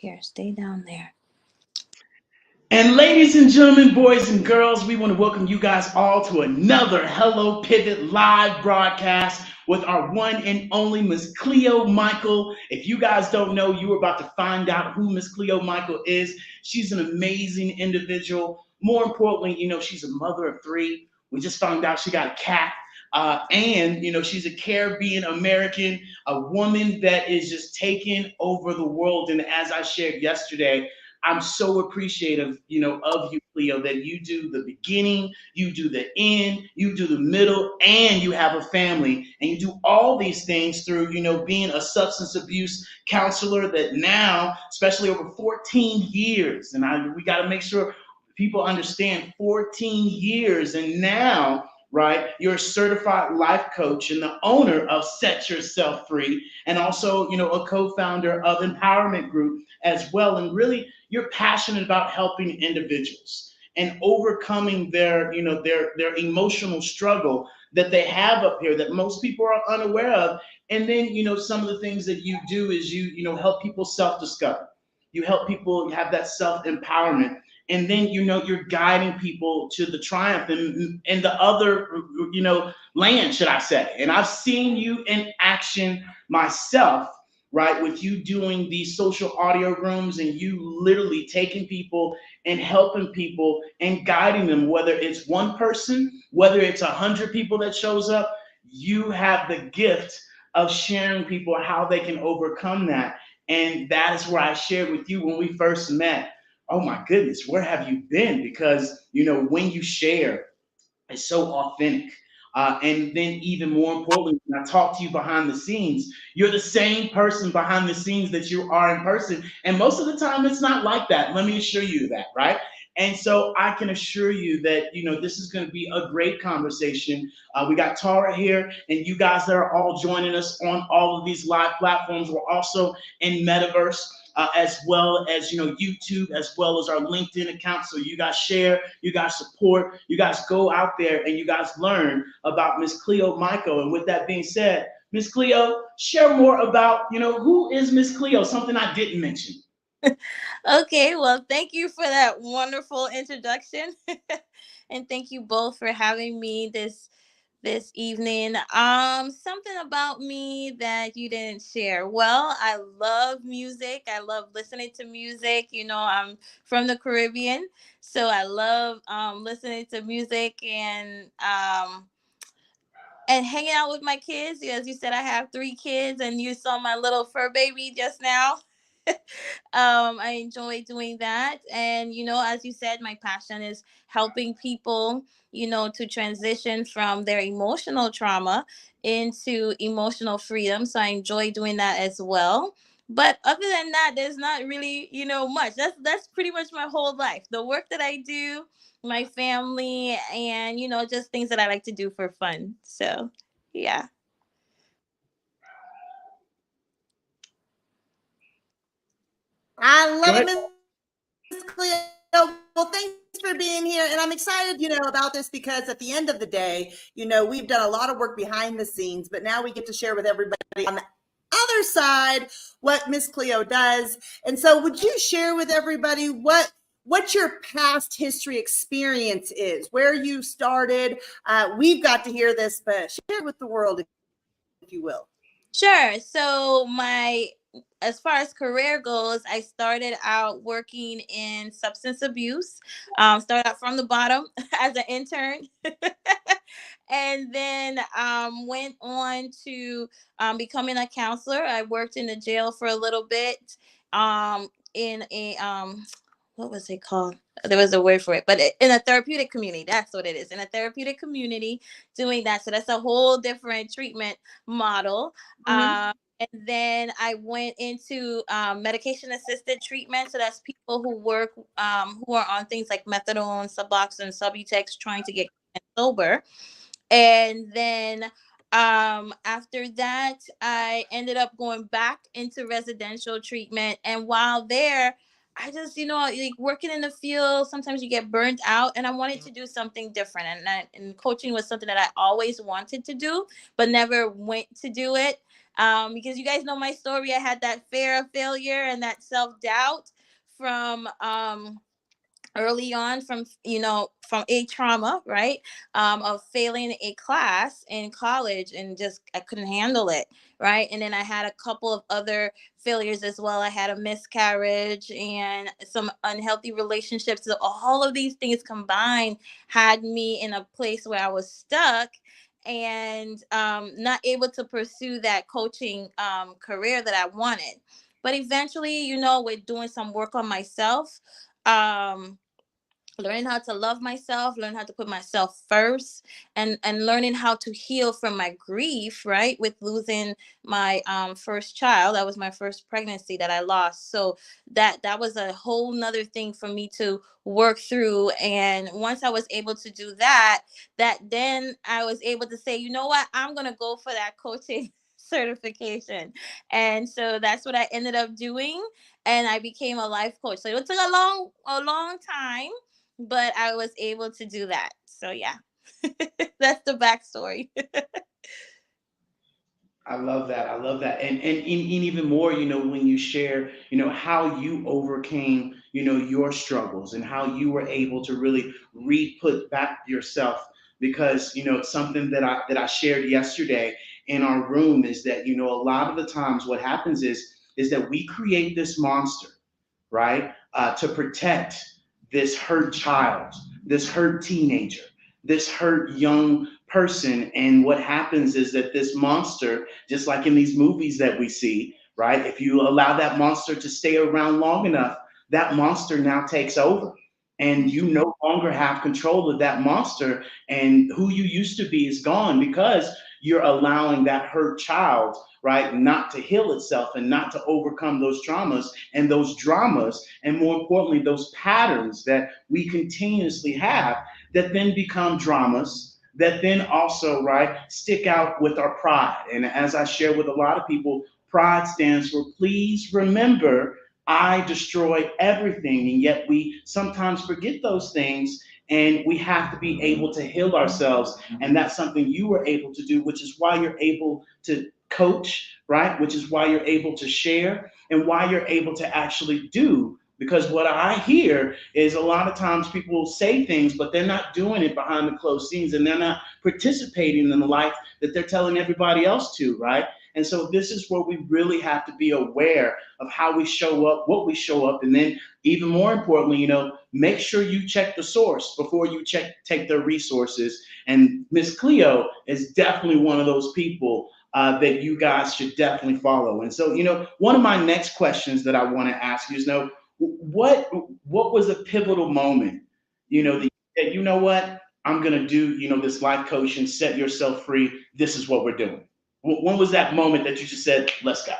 Here, stay down there. And ladies and gentlemen, boys and girls, we want to welcome you guys all to another Hello Pivot live broadcast with our one and only Miss Cleo Michael. If you guys don't know, you are about to find out who Miss Cleo Michael is. She's an amazing individual. More importantly, she's a mother of three. We just found out she got a cat. And she's a Caribbean American, a woman that is just taking over the world. And as I shared yesterday, I'm so appreciative, of you, Cleo, that you do the beginning, you do the end, you do the middle, and you have a family. And you do all these things through, being a substance abuse counselor that now, especially over 14 years, and we got to make sure people understand 14 years. And now, right, you're a certified life coach and the owner of Set Yourself Free, and also, a co-founder of Empowerment Group as well. And really, you're passionate about helping individuals and overcoming their emotional struggle that they have up here that most people are unaware of. And then, some of the things that you do is you help people self-discover. You help people have that self-empowerment. And then, you're guiding people to the triumph and the other, land, should I say. And I've seen you in action myself, right, with you doing these social audio rooms and you literally taking people and helping people and guiding them, whether it's one person, whether it's 100 people that shows up. You have the gift of sharing people how they can overcome that. And that is where I shared with you when we first met. Oh my goodness, where have you been? Because when you share, it's so authentic. And then, even more importantly, when I talk to you behind the scenes, you're the same person behind the scenes that you are in person. And most of the time, it's not like that. Let me assure you that, right? And so I can assure you that, this is going to be a great conversation. We got Tara here, and you guys that are all joining us on all of these live platforms. We're also in Metaverse. As well as YouTube, as well as our LinkedIn account. So you guys share, you guys support, you guys go out there and you guys learn about Miss Cleo Michael. And with that being said, Miss Cleo, share more about who is Miss Cleo, something I didn't mention. Okay, well, thank you for that wonderful introduction. And thank you both for having me this evening. Something about me that you didn't share. Well, I love music. I love listening to music. I'm from the Caribbean, so I love listening to music and hanging out with my kids. As you said, I have 3 kids, and you saw my little fur baby just now. I enjoy doing that. And, as you said, my passion is helping people, to transition from their emotional trauma into emotional freedom. So I enjoy doing that as well. But other than that, there's not really, much. That's pretty much my whole life. The work that I do, my family, and, just things that I like to do for fun. So, yeah. I Go love ahead. it, Miss Cleo. Well, thanks for being here. And I'm excited, about this because at the end of the day, we've done a lot of work behind the scenes, but now we get to share with everybody on the other side what Miss Cleo does. And so would you share with everybody what your past history experience is, where you started? We've got to hear this, but share it with the world, if you will. Sure. So as far as career goes, I started out working in substance abuse. Started out from the bottom as an intern, and then went on to becoming a counselor. I worked in the jail for a little bit. In a what was it called? There was a word for it, but in a therapeutic community. That's what it is. In a therapeutic community, doing that. So that's a whole different treatment model. Mm-hmm. And then I went into medication assisted treatment. So that's people who work, who are on things like methadone, Suboxone, Subutex, trying to get sober. And then after that, I ended up going back into residential treatment. And while there, I just, like working in the field, sometimes you get burnt out, and I wanted to do something different. And coaching was something that I always wanted to do, but never went to do it. Because you guys know my story. I had that fear of failure and that self doubt from early on, from from a trauma, right, of failing a class in college, and just I couldn't handle it, right. And then I had a couple of other failures as well. I had a miscarriage and some unhealthy relationships, so all of these things combined had me in a place where I was stuck, and not able to pursue that coaching career that I wanted. But eventually, with doing some work on myself, um learning how to love myself, learn how to put myself first, and learning how to heal from my grief, right, with losing my first child. That was my first pregnancy that I lost. So that was a whole nother thing for me to work through. And once I was able to do that, then I was able to say, you know what, I'm gonna go for that coaching certification. And so that's what I ended up doing, and I became a life coach. So it took a long time, but I was able to do that. So yeah, that's the backstory. I love that. I love that. And even more, when you share, how you overcame, your struggles and how you were able to really re-put back yourself. Because, something that I shared yesterday in our room is that, a lot of the times what happens is that we create this monster, right? To protect this hurt child, this hurt teenager, this hurt young person. And what happens is that this monster, just like in these movies that we see, right? If you allow that monster to stay around long enough, that monster now takes over. And you no longer have control of that monster, and who you used to be is gone because you're allowing that hurt child, right, not to heal itself and not to overcome those traumas and those dramas, and more importantly, those patterns that we continuously have that then become dramas that then also, right, stick out with our pride. And as I share with a lot of people, pride stands for please remember I destroy everything. And yet we sometimes forget those things, and we have to be able to heal ourselves. And that's something you were able to do, which is why you're able to coach, right? Which is why you're able to share and why you're able to actually do. Because what I hear is a lot of times people will say things, but they're not doing it behind the closed scenes, and they're not participating in the life that they're telling everybody else to, right? And so this is where we really have to be aware of how we show up, what we show up, and then even more importantly, make sure you check the source before you take their resources. And Miss Cleo is definitely one of those people that you guys should definitely follow. And so, one of my next questions that I want to ask you is, what what was a pivotal moment, that you said, you know what, I'm gonna do, this life coaching, set yourself free. This is what we're doing. When was that moment that you just said, let's go?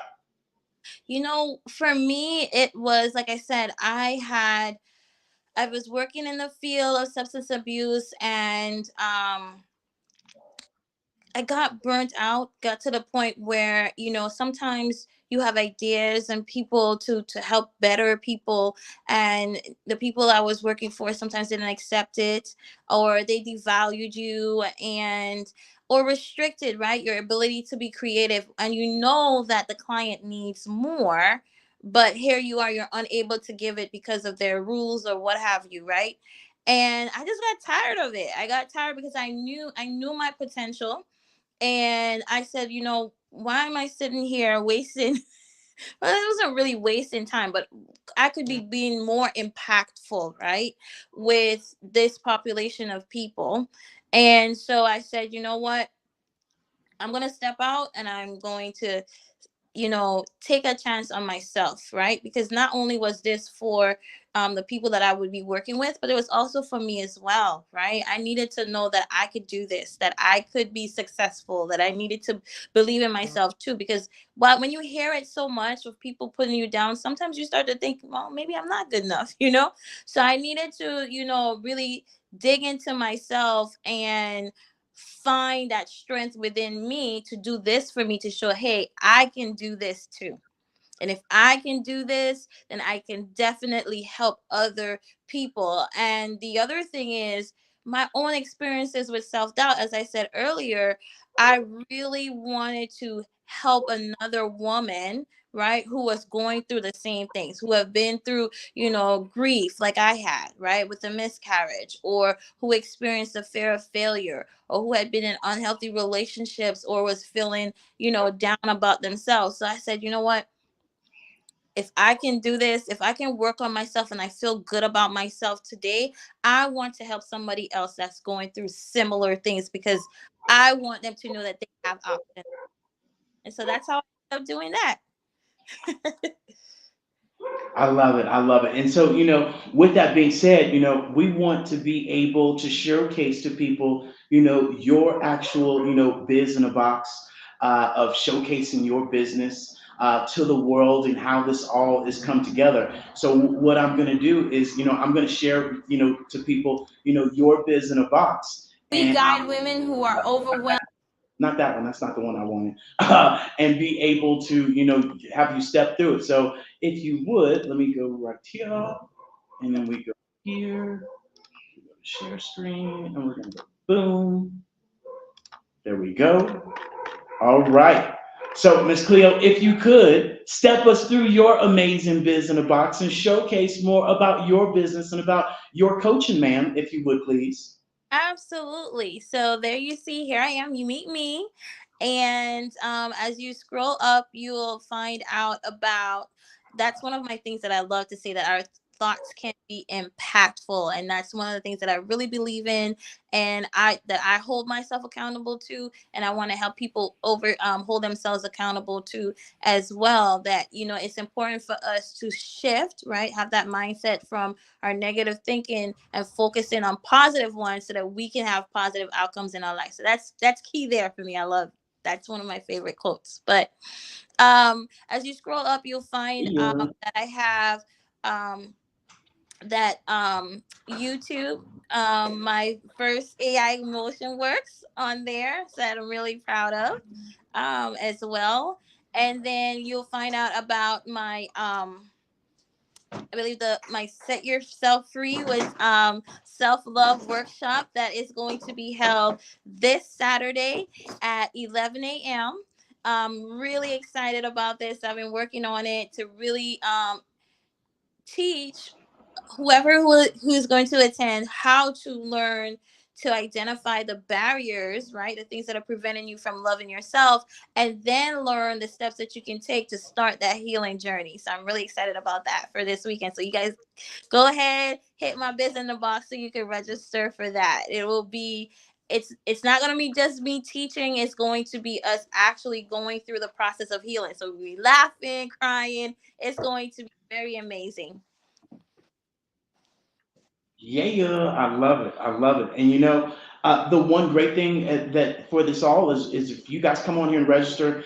For me, it was like I said, I was working in the field of substance abuse, and I got burnt out, got to the point where, sometimes you have ideas and people to help better people, and the people I was working for sometimes didn't accept it, or they devalued you, and or restricted, right, your ability to be creative, and you know that the client needs more, but here you are, you're unable to give it because of their rules or what have you, right? And I just got tired of it. I got tired because I knew my potential, and I said, why am I sitting here wasting? Well, it wasn't really wasting time, but I could be being more impactful, right, with this population of people. And so I said, you know what? I'm going to step out, and I'm going to take a chance on myself, right? Because not only was this for the people that I would be working with, but it was also for me as well, right? I needed to know that I could do this, that I could be successful, that I needed to believe in myself too. Because when you hear it so much of people putting you down, sometimes you start to think, well, maybe I'm not good enough, So I needed to, really dig into myself and find that strength within me to do this for me, to show, hey, I can do this too. And if I can do this, then I can definitely help other people. And the other thing is my own experiences with self doubt. As I said earlier, I really wanted to help another woman, right, who was going through the same things, who have been through, grief like I had, right, with a miscarriage, or who experienced the fear of failure, or who had been in unhealthy relationships, or was feeling, down about themselves. So I said, you know what? If I can do this, if I can work on myself and I feel good about myself today, I want to help somebody else that's going through similar things, because I want them to know that they have options. And so that's how I ended up doing that. I love it. I love it. And so, with that being said, we want to be able to showcase to people, your actual, biz in a box, of showcasing your business to the world and how this all is come together. So, what I'm going to do is, I'm going to share, to people, your biz in a box. We And guide women who are overwhelmed. not that one. That's not the one I wanted. And be able to, have you step through it. So if you would, let me go right here, and then we go here, we go to share screen, and we're gonna go boom. There we go. All right. So, Miss Cleo, if you could step us through your amazing biz in a box and showcase more about your business and about your coaching, ma'am, if you would, please. Absolutely. So there you see, here I am. You meet me. And as you scroll up, you'll find out about, that's one of my things that I love to say, that our thoughts can be impactful. And that's one of the things that I really believe in, and I hold myself accountable to. And I want to help people hold themselves accountable to as well. That, it's important for us to shift, right? Have that mindset from our negative thinking and focusing on positive ones, so that we can have positive outcomes in our life. So that's key there for me. I love, that's one of my favorite quotes. But as you scroll up, you'll find Yeah. that I have that YouTube, my first AI motion works on there, so that I'm really proud of, as well. And then you'll find out about my I believe the my Set Yourself Free was self love workshop that is going to be held this Saturday at 11 a.m. I'm really excited about this. I've been working on it to really teach who's going to attend how to learn to identify the barriers, right? The things that are preventing you from loving yourself, and then learn the steps that you can take to start that healing journey. So I'm really excited about that for this weekend. So you guys go ahead, hit my biz in the box so you can register for that. It will be, it's not going to be just me teaching, it's going to be us actually going through the process of healing. So we'll be laughing, crying. It's going to be very amazing. Yeah, I love it. I love it. And the one great thing that for this all is if you guys come on here and register,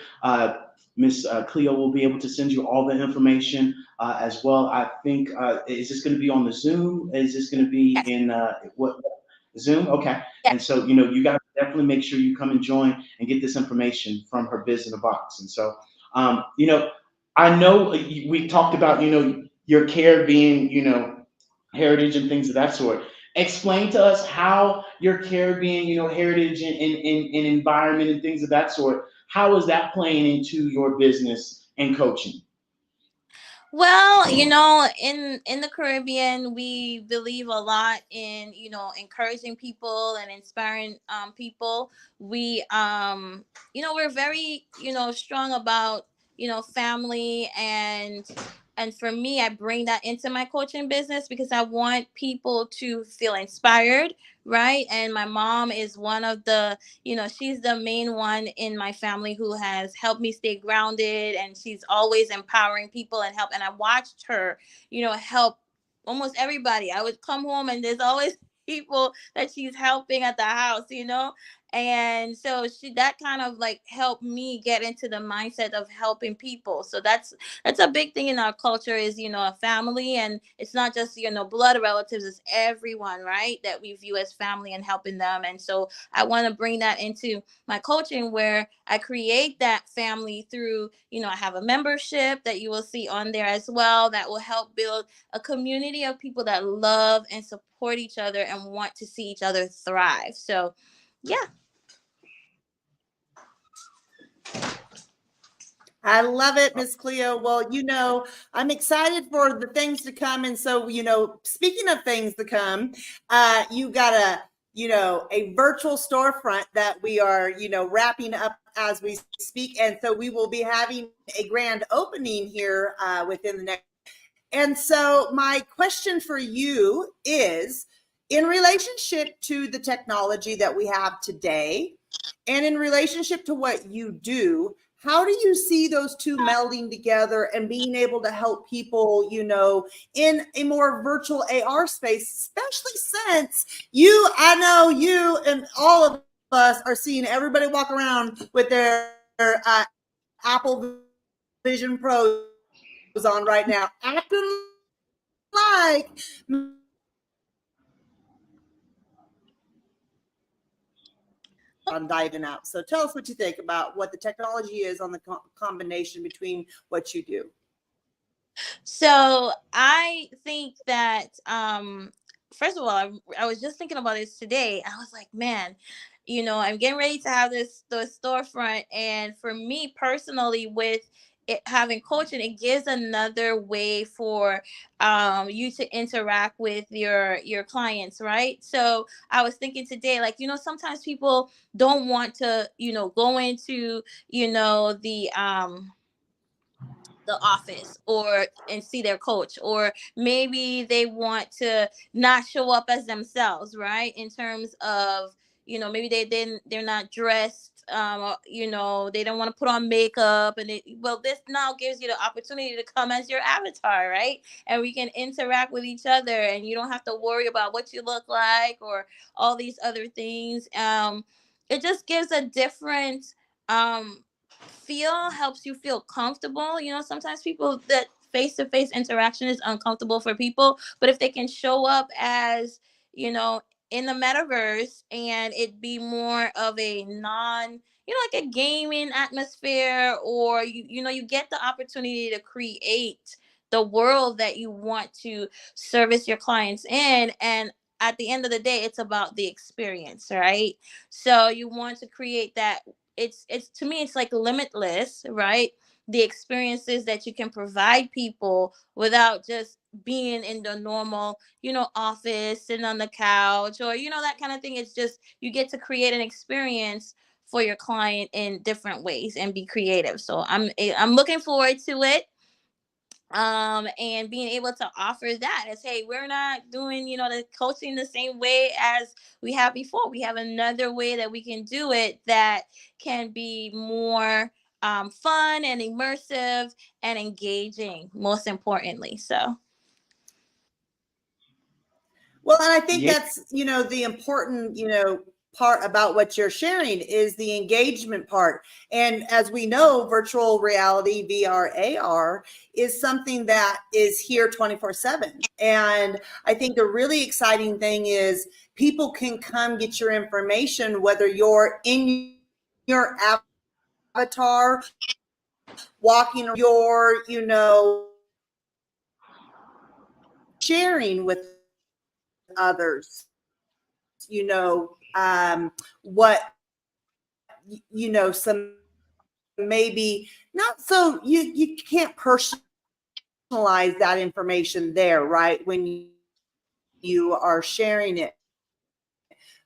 Miss Cleo will be able to send you all the information as well. I think is this going to be on the Zoom? Is this going to be Yes. in what Zoom? Okay. Yes. And so you guys definitely make sure you come and join and get this information from her biz in a box. And so I know we talked about your care being heritage and things of that sort. Explain to us how your Caribbean, heritage and environment and things of that sort, how is that playing into your business and coaching? Well, in the Caribbean, we believe a lot in, encouraging people and inspiring people. We we're very, strong about, family, and for me, I bring that into my coaching business because I want people to feel inspired, right? And my mom is one of the, she's the main one in my family who has helped me stay grounded, and she's always empowering people and help. And I watched her, help almost everybody. I would come home and there's always people that she's helping at the house, and so she, that kind of like helped me get into the mindset of helping people. So that's a big thing in our culture, is, a family. And it's not just, blood relatives, it's everyone, right, that we view as family, and helping them. And so I want to bring that into my coaching, where I create that family through, I have a membership that you will see on there as well, that will help build a community of people that love and support each other and want to see each other thrive. So yeah. I love it, Miss Cleo. Well, I'm excited for the things to come. And so, speaking of things to come, you got a virtual storefront that we are, wrapping up as we speak. And so we will be having a grand opening here within the next. And so my question for you is, in relationship to the technology that we have today, and in relationship to what you do, how do you see those two melding together and being able to help people, in a more virtual AR space, especially since I know you and all of us are seeing everybody walk around with their Apple Vision Pros on right now, acting like on diving out. So tell us what you think about what the technology is on the combination between what you do. So I think that first of all, I was just thinking about this today. I was like, man, I'm getting ready to have the storefront, and for me personally, with it having coaching, it gives another way for you to interact with your clients, right? So I was thinking today, like, sometimes people don't want to, go into, the office or and see their coach, or maybe they want to not show up as themselves, right? In terms of, maybe they're not dressed, they don't want to put on makeup, and well, this now gives you the opportunity to come as your avatar, right? And we can interact with each other, and you don't have to worry about what you look like or all these other things. It just gives a different helps you feel comfortable. Sometimes people that face-to-face interaction is uncomfortable for people, but if they can show up as, you know in the metaverse, and it be more of a non, like a gaming atmosphere, or you get the opportunity to create the world that you want to service your clients in. And at the end of the day, it's about the experience, right? So you want to create that. It's to me, it's like limitless, right? The experiences that you can provide people without just being in the normal, office, sitting on the couch, or that kind of thing. It's just you get to create an experience for your client in different ways and be creative. So I'm looking forward to it, and being able to offer that as, hey, we're not doing, the coaching the same way as we have before. We have another way that we can do it that can be more fun and immersive and engaging, most importantly. So Well, and I think Yeah. that's, the important, part about what you're sharing is the engagement part. And as we know, virtual reality, VR, AR is something that is here 24/7. And I think the really exciting thing is people can come get your information, whether you're in your avatar, walking your, sharing with others, what, some maybe not, so you can't personalize that information there, right, when you are sharing it.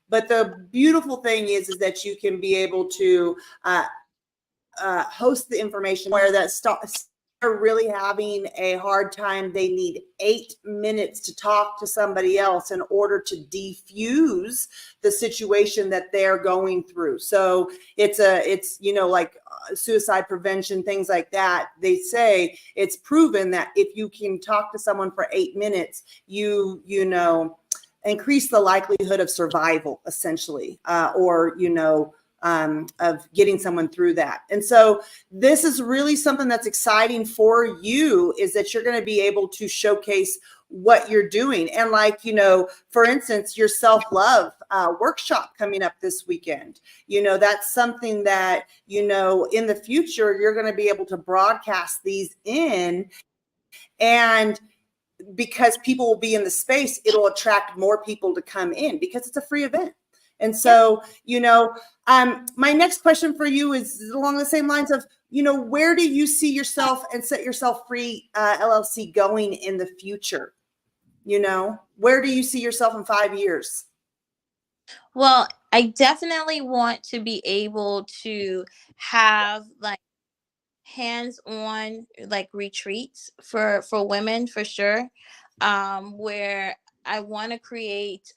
But the beautiful thing is that you can be able to host the information where that are really having a hard time. They need 8 minutes to talk to somebody else in order to defuse the situation that they're going through. So it's like suicide prevention, things like that. They say it's proven that if you can talk to someone for 8 minutes, you increase the likelihood of survival, essentially, or of getting someone through that. And so this is really something that's exciting for you, is that you're going to be able to showcase what you're doing. And like, for instance, your self-love workshop coming up this weekend, that's something that, in the future, you're going to be able to broadcast these in, and because people will be in the space, it'll attract more people to come in because it's a free event. And Yep. so, my next question for you is along the same lines of, where do you see yourself and Set Yourself Free LLC going in the future? Where do you see yourself in 5 years? Well, I definitely want to be able to have like hands-on like retreats for women for sure, where I want to create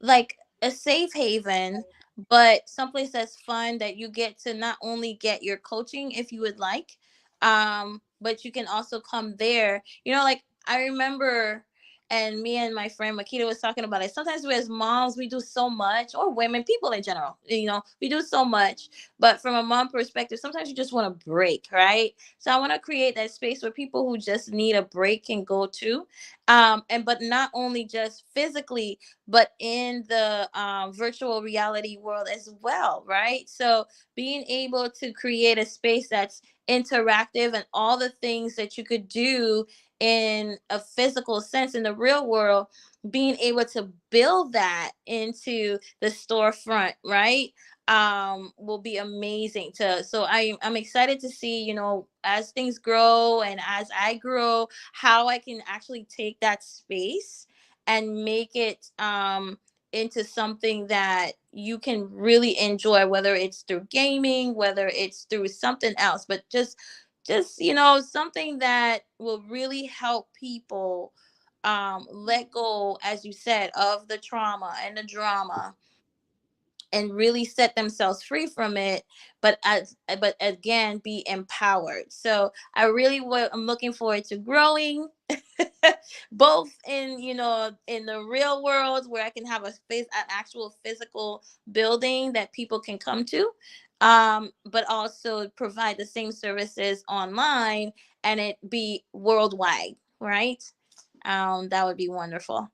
like a safe haven, but someplace that's fun that you get to not only get your coaching if you would like, but you can also come there. Like I remember, and me and my friend Makita was talking about it. Sometimes we as moms, we do so much, or women, people in general, we do so much. But from a mom perspective, sometimes you just want a break, right? So I want to create that space where people who just need a break can go to, and but not only just physically, but in the virtual reality world as well, right? So being able to create a space that's interactive and all the things that you could do in a physical sense in the real world, being able to build that into the storefront, right? Will be amazing to so I'm excited to see, as things grow and as I grow, how I can actually take that space and make it into something that you can really enjoy, whether it's through gaming, whether it's through something else, but just something that will really help people let go, as you said, of the trauma and the drama, and really set themselves free from it, but again be empowered. So I'm looking forward to growing both in in the real world, where I can have an actual physical building that people can come to, but also provide the same services online and it be worldwide, right? That would be wonderful.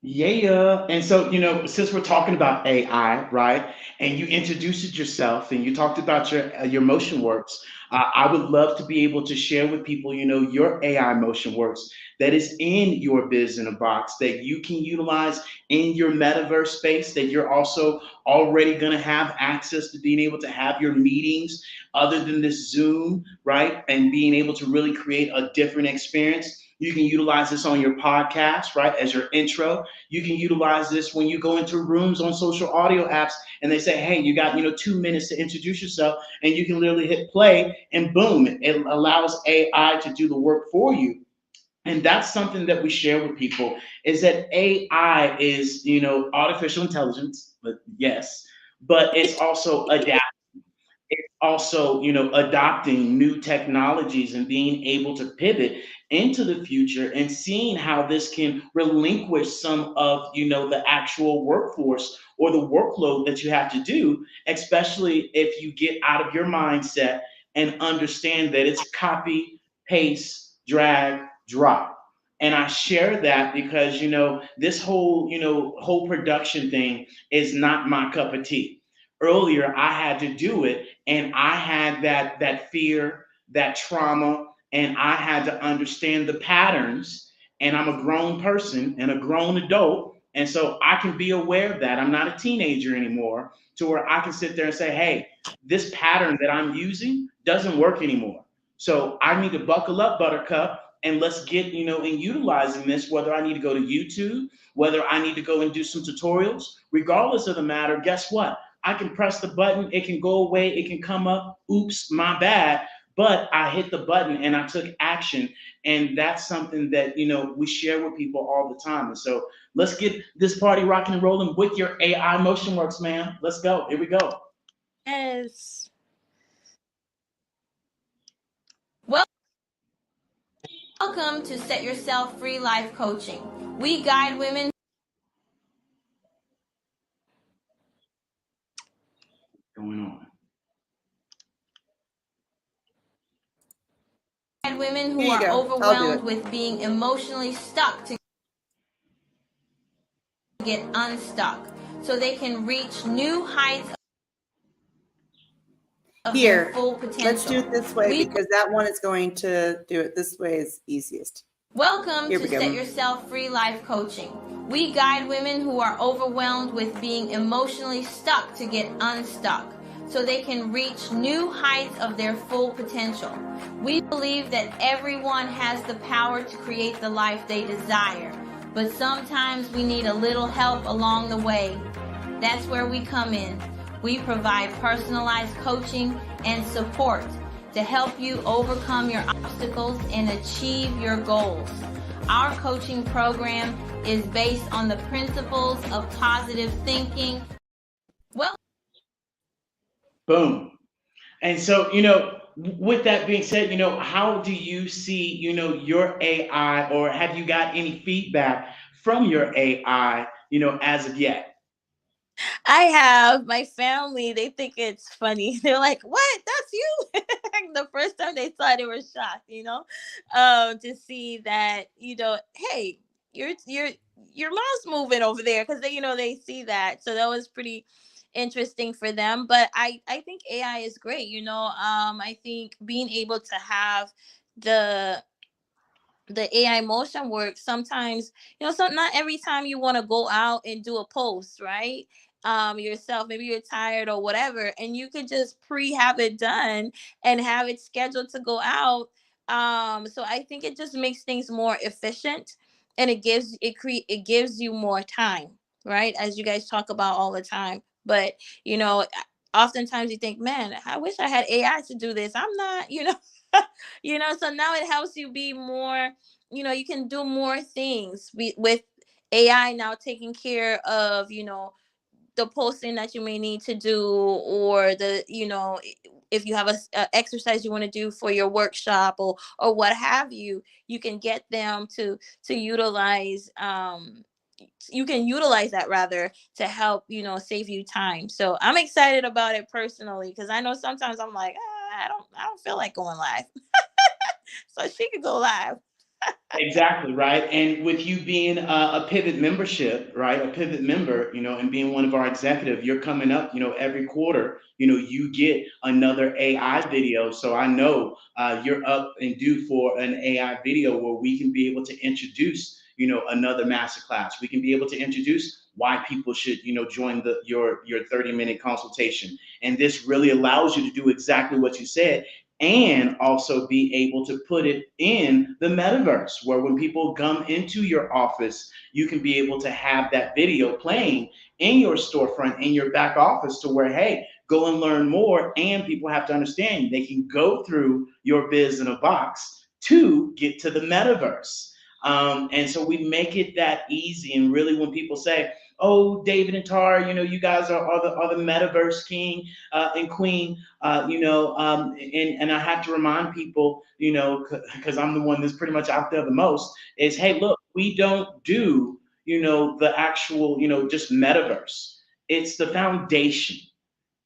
Yeah. And so, since we're talking about AI, right? And you introduced it yourself and you talked about your motion works. I would love to be able to share with people, your AI motion works that is in your biz in a box that you can utilize in your metaverse space, that you're also already going to have access to being able to have your meetings other than this Zoom, right? And being able to really create a different experience. You can utilize this on your podcast, right? As your intro. You can utilize this when you go into rooms on social audio apps and they say, hey, you got 2 minutes to introduce yourself, and you can literally hit play and boom, it allows AI to do the work for you. And that's something that we share with people, is that AI is, artificial intelligence, but yes, but it's also also, adopting new technologies and being able to pivot into the future and seeing how this can relinquish some of, the actual workforce or the workload that you have to do, especially if you get out of your mindset and understand that it's copy, paste, drag, drop. And I share that because, this whole production thing is not my cup of tea. Earlier I had to do it, and I had that fear, that trauma, and I had to understand the patterns. And I'm a grown person and a grown adult, and so I can be aware of that. I'm not a teenager anymore, to where I can sit there and say, hey, this pattern that I'm using doesn't work anymore. So I need to buckle up, Buttercup, and let's get, in utilizing this, whether I need to go to YouTube, whether I need to go and do some tutorials, regardless of the matter. Guess what? I can press the button, it can go away, it can come up, oops, my bad. But I hit the button and I took action. And that's something that, we share with people all the time. And so let's get this party rocking and rolling with your AI Motion Works, man. Let's go. Here we go. Yes. Welcome to Set Yourself Free Life Coaching. We guide women Going on. Here who you are go. I'll do overwhelmed it. with being emotionally stuck to get unstuck, so they can reach new heights of their Here, full let's do potential. it this way We because that one is going to do it this way is easiest. Welcome Here to we go. Set Yourself Free Life Coaching. We guide women who are overwhelmed with being emotionally stuck to get unstuck so they can reach new heights of their full potential. We believe that everyone has the power to create the life they desire, but sometimes we need a little help along the way. That's where we come in. We provide personalized coaching and support to help you overcome your obstacles and achieve your goals. Our coaching program is based on the principles of positive thinking. Well, Boom. And so, with that being said, how do you see, your AI, or have you got any feedback from your AI, as of yet? I have my family, they think it's funny. They're like, "What? That's you?" The first time they saw it, they were shocked, to see that, hey, your your mom's moving over there, because they see that. So that was pretty interesting for them. But I think AI is great. I think being able to have the the AI motion work sometimes, so not every time you want to go out and do a post, right? Yourself, maybe you're tired or whatever, and you could just have it done and have it scheduled to go out. So I think it just makes things more efficient, and it gives you more time, right? As you guys talk about all the time. But oftentimes you think, man, I wish I had AI to do this. I'm not, so now it helps you be more, you can do more things with AI now taking care of, the posting that you may need to do, or if you have a exercise you want to do for your workshop, or what have you. You can get them to utilize, you can utilize that, rather, to help, save you time. So I'm excited about it personally, because I know sometimes I'm like, I don't feel like going live. So she could go live. Exactly, right. And with you being a Pivot membership, right, a Pivot member, and being one of our executive, you're coming up, every quarter, you get another AI video. So I know you're up and due for an AI video where we can be able to introduce, another masterclass. We can be able to introduce why people should, join your 30-minute consultation. And this really allows you to do exactly what you said, and also be able to put it in the metaverse, where when people come into your office, you can be able to have that video playing in your storefront, in your back office, to where, hey, go and learn more. And people have to understand they can go through your biz in a box to get to the metaverse. And so we make it that easy. And really, when people say, "Oh, David and Tara, you guys are the metaverse king and queen," and I have to remind people, because I'm the one that's pretty much out there the most, is, hey, look, we don't do, the actual, just metaverse. It's the foundation.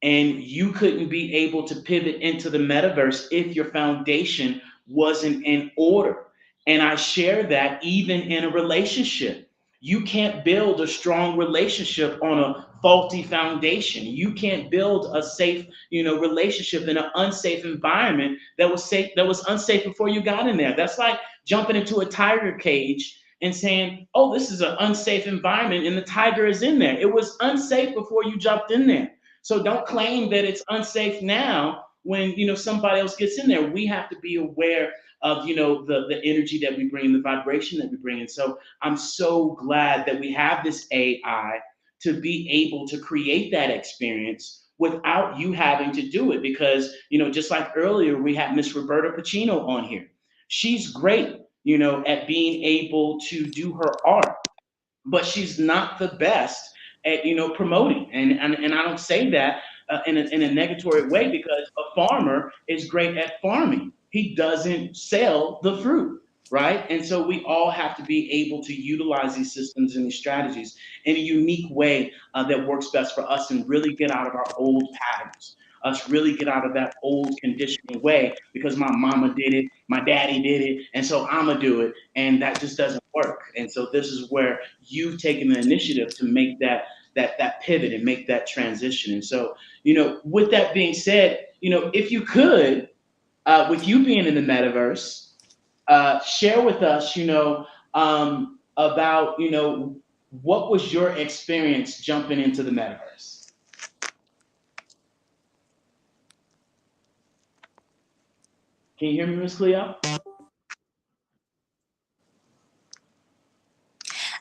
And you couldn't be able to pivot into the metaverse if your foundation wasn't in order. And I share that even in a relationship. You can't build a strong relationship on a faulty foundation. You can't build a safe, relationship in an unsafe environment that was unsafe before you got in there. That's like jumping into a tiger cage and saying, "Oh, this is an unsafe environment," and the tiger is in there. It was unsafe before you jumped in there. So don't claim that it's unsafe now when somebody else gets in there. We have to be aware of the energy that we bring, the vibration that we bring. And so I'm so glad that we have this AI to be able to create that experience without you having to do it. Because just like earlier, we had Miss Roberta Pacino on here. She's great, at being able to do her art, but she's not the best at promoting. And I don't say that in a negatory way, because a farmer is great at farming. He doesn't sell the fruit, right? And so we all have to be able to utilize these systems and these strategies in a unique way that works best for us, and really get out of our old patterns. Us really get out of that old conditioning way, because my mama did it, my daddy did it, and so I'ma do it, and that just doesn't work. And so this is where you've taken the initiative to make that pivot and make that transition. And so, with that being said, if you could, with you being in the metaverse, share with us, about, what was your experience jumping into the metaverse? Can you hear me, Miss Cleo?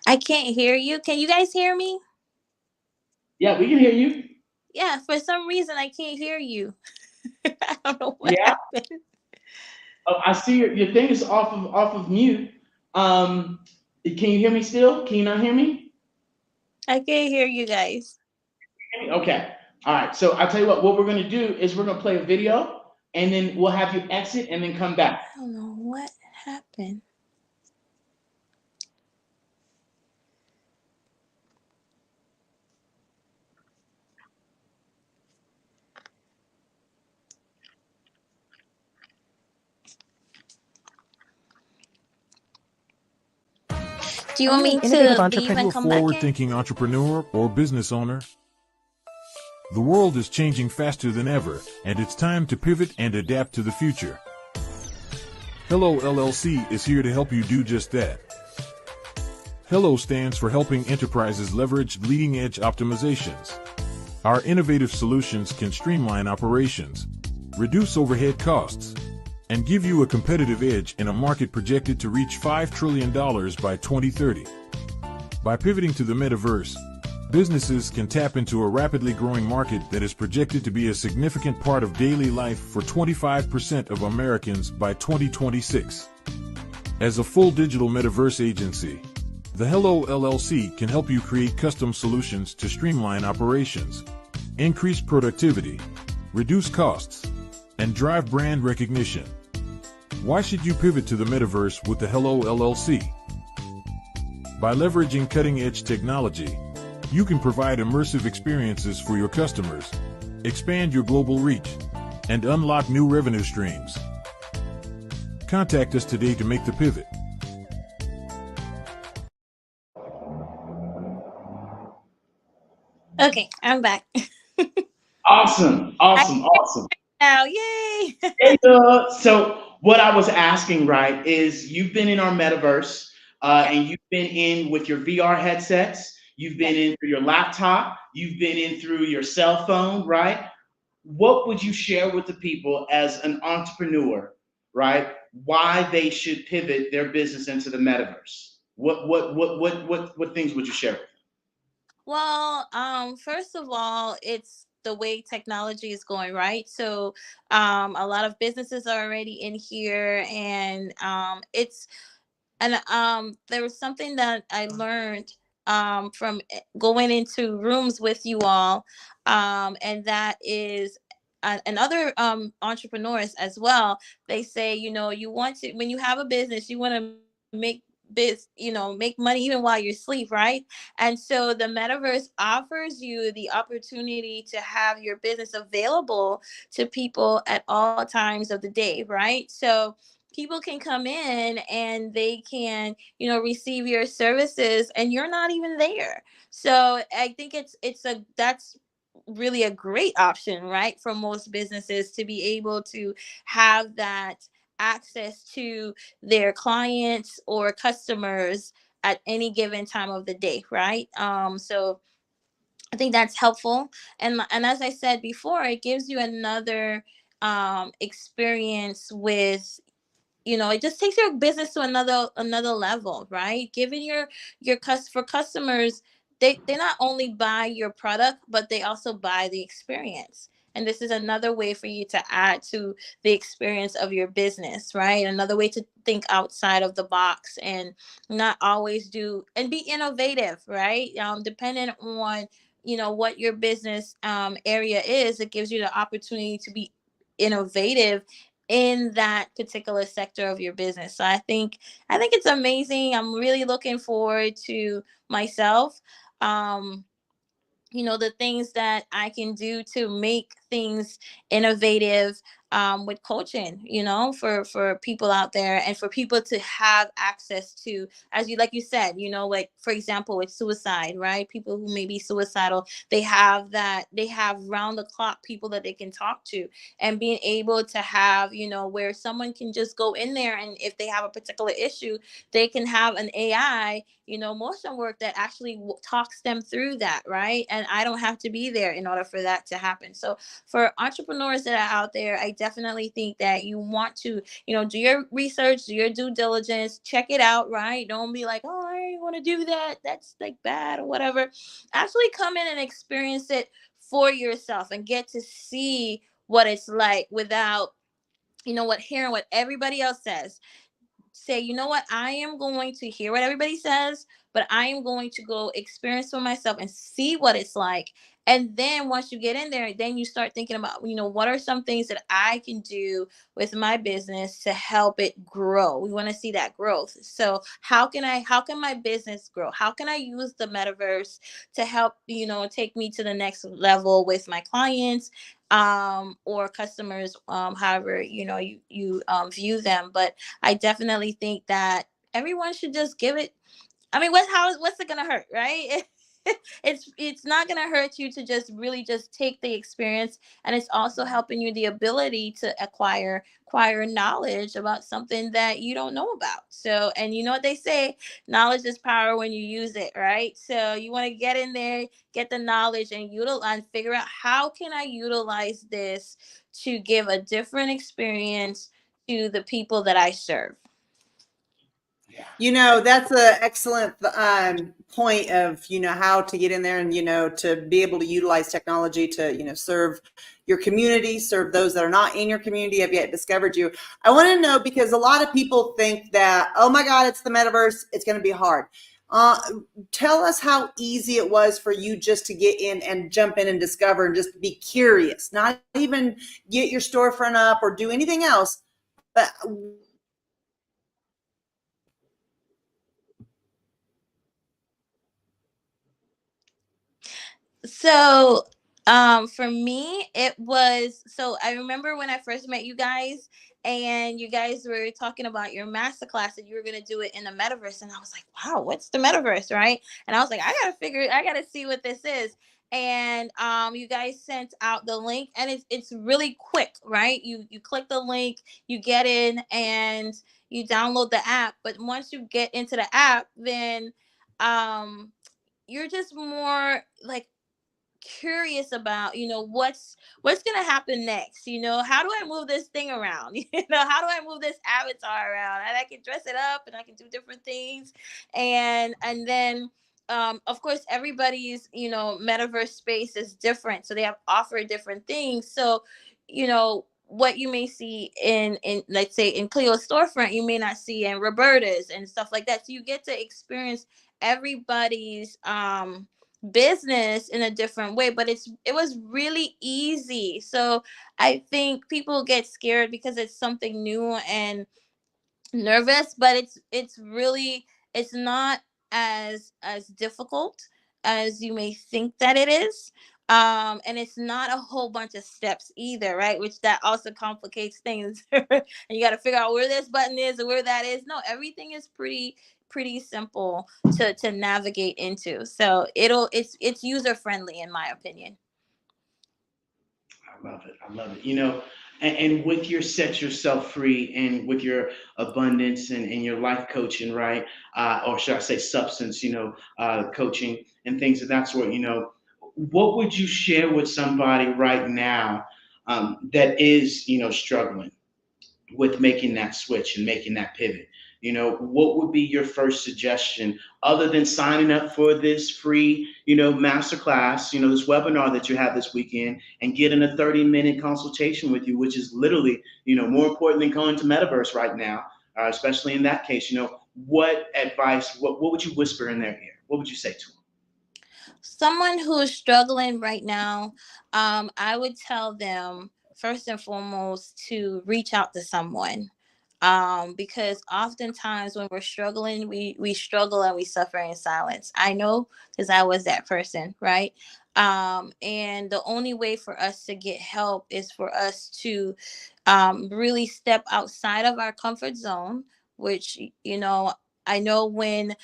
I can't hear you. Can you guys hear me? Yeah, we can hear you. Yeah, for some reason I can't hear you. I don't know what Yeah. happened. Oh, I see your thing is off of mute. Can you hear me still? Can you not hear me? I can't hear you guys. Okay. All right. So I'll tell you what we're going to do is we're going to play a video and then we'll have you exit and then come back. I don't know what happened. Do you Are want you an me innovative to leave entrepreneur? and Are you a come back forward in? thinking entrepreneur or business owner? The world is changing faster than ever, and it's time to pivot and adapt to the future. Hello LLC is here to help you do just that. Hello stands for helping enterprises leverage leading edge optimizations. Our innovative solutions can streamline operations, reduce overhead costs, and give you a competitive edge in a market projected to reach $5 trillion by 2030. By pivoting to the metaverse, businesses can tap into a rapidly growing market that is projected to be a significant part of daily life for 25% of Americans by 2026. As a full digital metaverse agency, the Hello LLC can help you create custom solutions to streamline operations, increase productivity, reduce costs, and drive brand recognition. Why should you pivot to the metaverse with the Hello LLC? By leveraging cutting-edge technology, you can provide immersive experiences for your customers, expand your global reach, and unlock new revenue streams. Contact us today to make the pivot. Okay, I'm back. Awesome. I Awesome. Awesome. now, yay! Hey, so what I was asking, right, is you've been in our metaverse, Yep. and you've been in with your VR headsets, you've been Yep. in through your laptop, you've been in through your cell phone, right? What would you share with the people as an entrepreneur, right? Why they should pivot their business into the metaverse? What things would you share with them? Well, first of all, it's the way technology is going, right? So, a lot of businesses are already in here, and there was something that I learned from going into rooms with you all, and that is. And other entrepreneurs as well, they say, you want to, when you have a business, you want to make money even while you sleep, right? And so the metaverse offers you the opportunity to have your business available to people at all times of the day, right? So people can come in and they can receive your services and you're not even there. So I think that's really a great option, right, for most businesses to be able to have that access to their clients or customers at any given time of the day, right? So I think that's helpful. And as I said before, it gives you another experience with, it just takes your business to another level, right? Giving for customers, they not only buy your product, but they also buy the experience. And this is another way for you to add to the experience of your business, right? Another way to think outside of the box and not always do and be innovative, right? Depending on what your business area is, it gives you the opportunity to be innovative in that particular sector of your business. So I think it's amazing. I'm really looking forward to myself. Um, the things that I can do to make things innovative, with coaching, for people out there, and for people to have access to, as you, like you said, like for example with suicide, right? People who may be suicidal, they have round the clock people that they can talk to, and being able to have, where someone can just go in there, and if they have a particular issue, they can have an AI, motion work that actually talks them through that, right? And I don't have to be there in order for that to happen. So for entrepreneurs that are out there, I definitely think that you want to, do your research, do your due diligence, check it out, right? Don't be like, oh, I want to do that, that's like bad or whatever. Actually come in and experience it for yourself and get to see what it's like without, hearing what everybody else says. Say, you know what, I am going to hear what everybody says, but I am going to go experience for myself and see what it's like. And then once you get in there, then you start thinking about, what are some things that I can do with my business to help it grow. We want to see that growth. So how can my business grow? How can I use the metaverse to help, take me to the next level with my clients, or customers, however, you view them. But I definitely think that everyone should just give it. I mean, what's it gonna hurt, right? It's not gonna hurt you to just really just take the experience, and it's also helping you the ability to acquire knowledge about something that you don't know about. So, and you know what they say, knowledge is power when you use it, right? So you want to get in there, get the knowledge, and utilize, and figure out how can I utilize this to give a different experience to the people that I serve. That's an excellent point of, how to get in there and, to be able to utilize technology to, serve your community, serve those that are not in your community, have yet discovered you. I want to know, because a lot of people think that, oh my God, it's the metaverse, it's going to be hard. Tell us how easy it was for you just to get in and jump in and discover and just be curious, not even get your storefront up or do anything else, but So, for me, it was, so I remember when I first met you guys, and you guys were talking about your masterclass, and you were gonna do it in the metaverse, and I was like, wow, what's the metaverse, right? And I was like, I gotta see what this is. And you guys sent out the link, and it's really quick, right? You click the link, you get in, and you download the app. But once you get into the app, then um you're just more like curious about, what's gonna happen next. How do I move this thing around? How do I move this avatar around, and I can dress it up, and I can do different things. And then of course everybody's, metaverse space is different, so they have offer different things. So what you may see in let's say in Cleo's storefront, you may not see in Roberta's and stuff like that. So you get to experience everybody's business in a different way. But it was really easy. So I think people get scared because it's something new and nervous, but it's really, it's not as difficult as you may think that it is. And it's not a whole bunch of steps either, right? Which that also complicates things. And you got to figure out where this button is or where that is. No, everything is pretty simple to navigate into. So it's user friendly in my opinion. I love it. I love it. And with your set yourself free and with your abundance and your life coaching, right? Or should I say substance, coaching and things of that sort, what would you share with somebody right now that is, struggling with making that switch and making that pivot? What would be your first suggestion other than signing up for this free, masterclass, this webinar that you have this weekend and getting a 30-minute consultation with you, which is literally, more important than going to Metaverse right now, especially in that case. What advice, what would you whisper in their ear? What would you say to them? Someone who is struggling right now, I would tell them first and foremost to reach out to someone. Because oftentimes when we're struggling, we struggle and we suffer in silence. I know, because I was that person, right? And the only way for us to get help is for us to really step outside of our comfort zone, which, I know when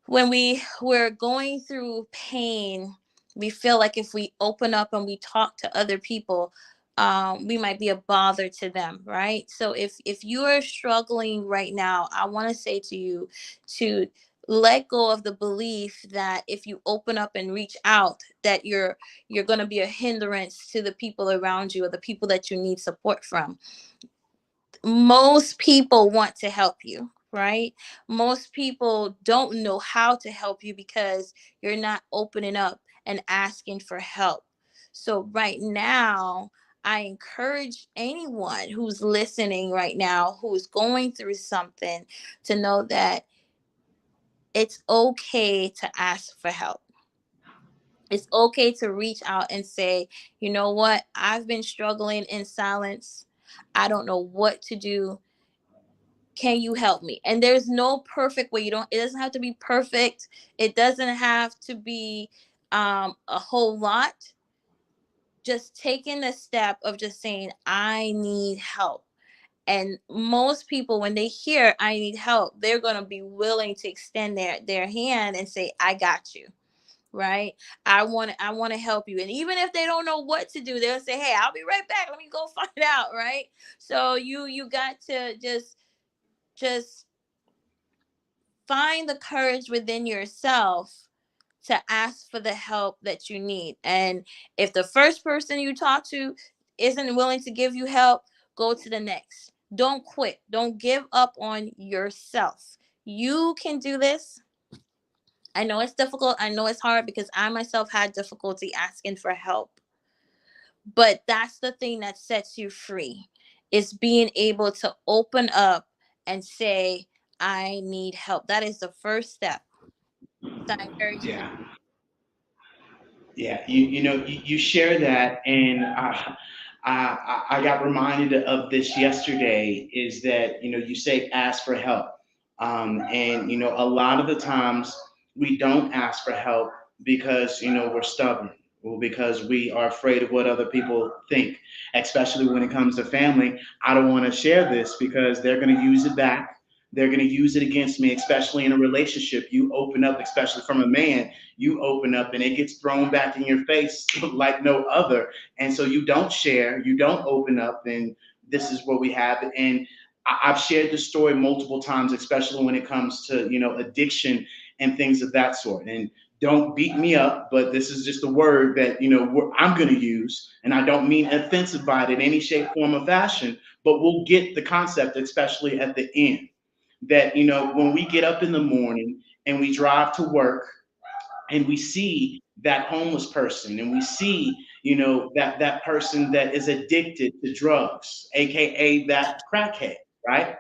we're going through pain, we feel like if we open up and we talk to other people, we might be a bother to them, right? So if you are struggling right now, I want to say to you to let go of the belief that if you open up and reach out, that you're going to be a hindrance to the people around you or the people that you need support from. Most people want to help you, right? Most people don't know how to help you because you're not opening up and asking for help. So, right now, I encourage anyone who's listening right now, who's going through something, to know that it's okay to ask for help. It's okay to reach out and say, you know what, I've been struggling in silence. I don't know what to do. Can you help me? And there's no perfect way. It doesn't have to be perfect. It doesn't have to be a whole lot. Just taking the step of just saying, I need help. And most people, when they hear I need help, they're going to be willing to extend their hand and say, I got you. Right? I want to help you. And even if they don't know what to do, they'll say, hey, I'll be right back. Let me go find out. Right? So you got to just find the courage within yourself to ask for the help that you need. And if the first person you talk to isn't willing to give you help, go to the next. Don't quit. Don't give up on yourself. You can do this. I know it's difficult. I know it's hard because I myself had difficulty asking for help. But that's the thing that sets you free, is being able to open up and say, I need help. That is the first step. So I encourage you to. Yeah. Yeah, you share that, and I got reminded of this yesterday. Is that you say ask for help, and a lot of the times we don't ask for help because we're stubborn, or because we are afraid of what other people think. Especially when it comes to family, I don't want to share this because they're going to use it back. They're going to use it against me, especially in a relationship. You open up, especially from a man, you open up and it gets thrown back in your face like no other. And so you don't share, you don't open up, and this is what we have. And I've shared this story multiple times, especially when it comes to addiction and things of that sort. And don't beat me up, but this is just a word that I'm going to use, and I don't mean offensive by it in any shape, form, or fashion. But we'll get the concept, especially at the end, that when we get up in the morning and we drive to work and we see that homeless person, and we see that person that is addicted to drugs, aka that crackhead, right?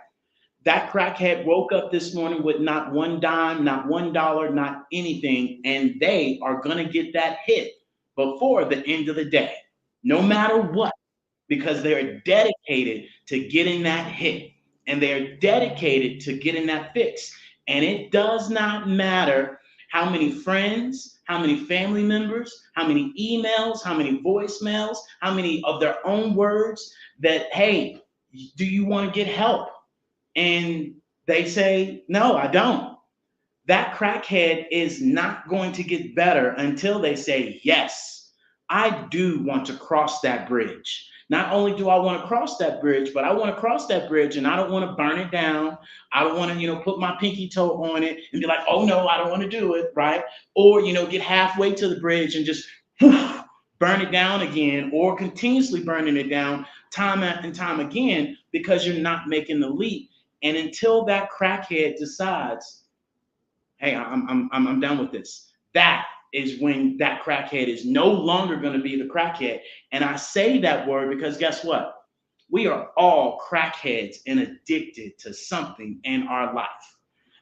That crackhead woke up this morning with not one dime, not $1, not anything, and they are going to get that hit before the end of the day, no matter what, because they're dedicated to getting that hit, and they're dedicated to getting that fix. And it does not matter how many friends, how many family members, how many emails, how many voicemails, how many of their own words that, hey, do you want to get help? And they say, no, I don't. That crackhead is not going to get better until they say, yes, I do want to cross that bridge. Not only do I want to cross that bridge, but I want to cross that bridge and I don't want to burn it down. I don't want to, put my pinky toe on it and be like, oh no, I don't want to do it, right? Or, get halfway to the bridge and just whew, burn it down again, or continuously burning it down time after time again, because you're not making the leap. And until that crackhead decides, hey, I'm done with this. That is when that crackhead is no longer going to be the crackhead. And I say that word because guess what? We are all crackheads and addicted to something in our life.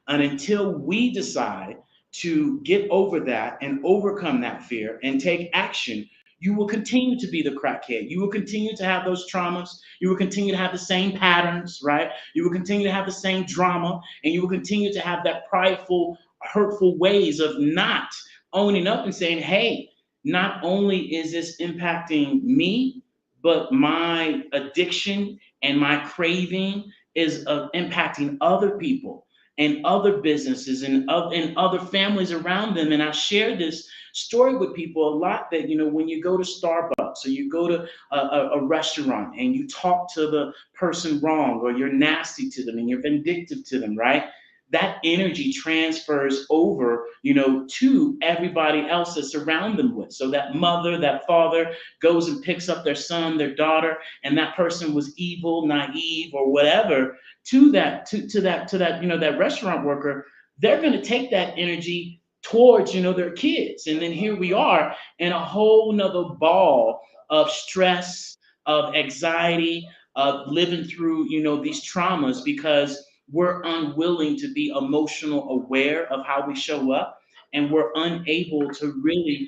And until we decide to get over that and overcome that fear and take action, you will continue to be the crackhead. You will continue to have those traumas. You will continue to have the same patterns, right? You will continue to have the same drama, and you will continue to have that prideful, hurtful ways of not owning up and saying, hey, not only is this impacting me, but my addiction and my craving is impacting other people and other businesses and other families around them. And I share this story with people a lot that, when you go to Starbucks or you go to a restaurant and you talk to the person wrong, or you're nasty to them and you're vindictive to them, right? That energy transfers over, to everybody else that's around them with. So that mother, that father goes and picks up their son, their daughter, and that person was evil, naive, or whatever, to that, that restaurant worker. They're going to take that energy towards, their kids. And then here we are in a whole nother ball of stress, of anxiety, of living through, these traumas, because we're unwilling to be emotional aware of how we show up, and we're unable to really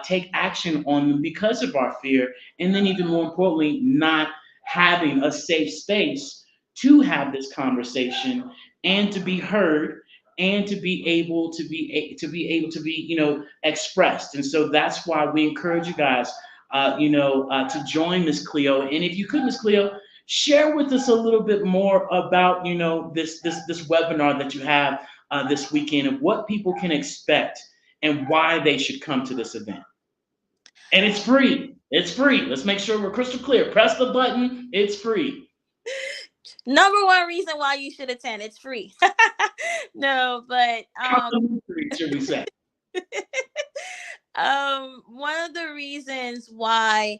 take action on them because of our fear. And then, even more importantly, not having a safe space to have this conversation and to be heard, and to be able to be, expressed. And so that's why we encourage you guys, to join Miss Cleo. And if you could, Miss Cleo, share with us a little bit more about, this webinar that you have this weekend, of what people can expect and why they should come to this event. And it's free. It's free. Let's make sure we're crystal clear. Press the button. It's free. Number one reason why you should attend, it's free. No, but Complimentary, should we say? one of the reasons why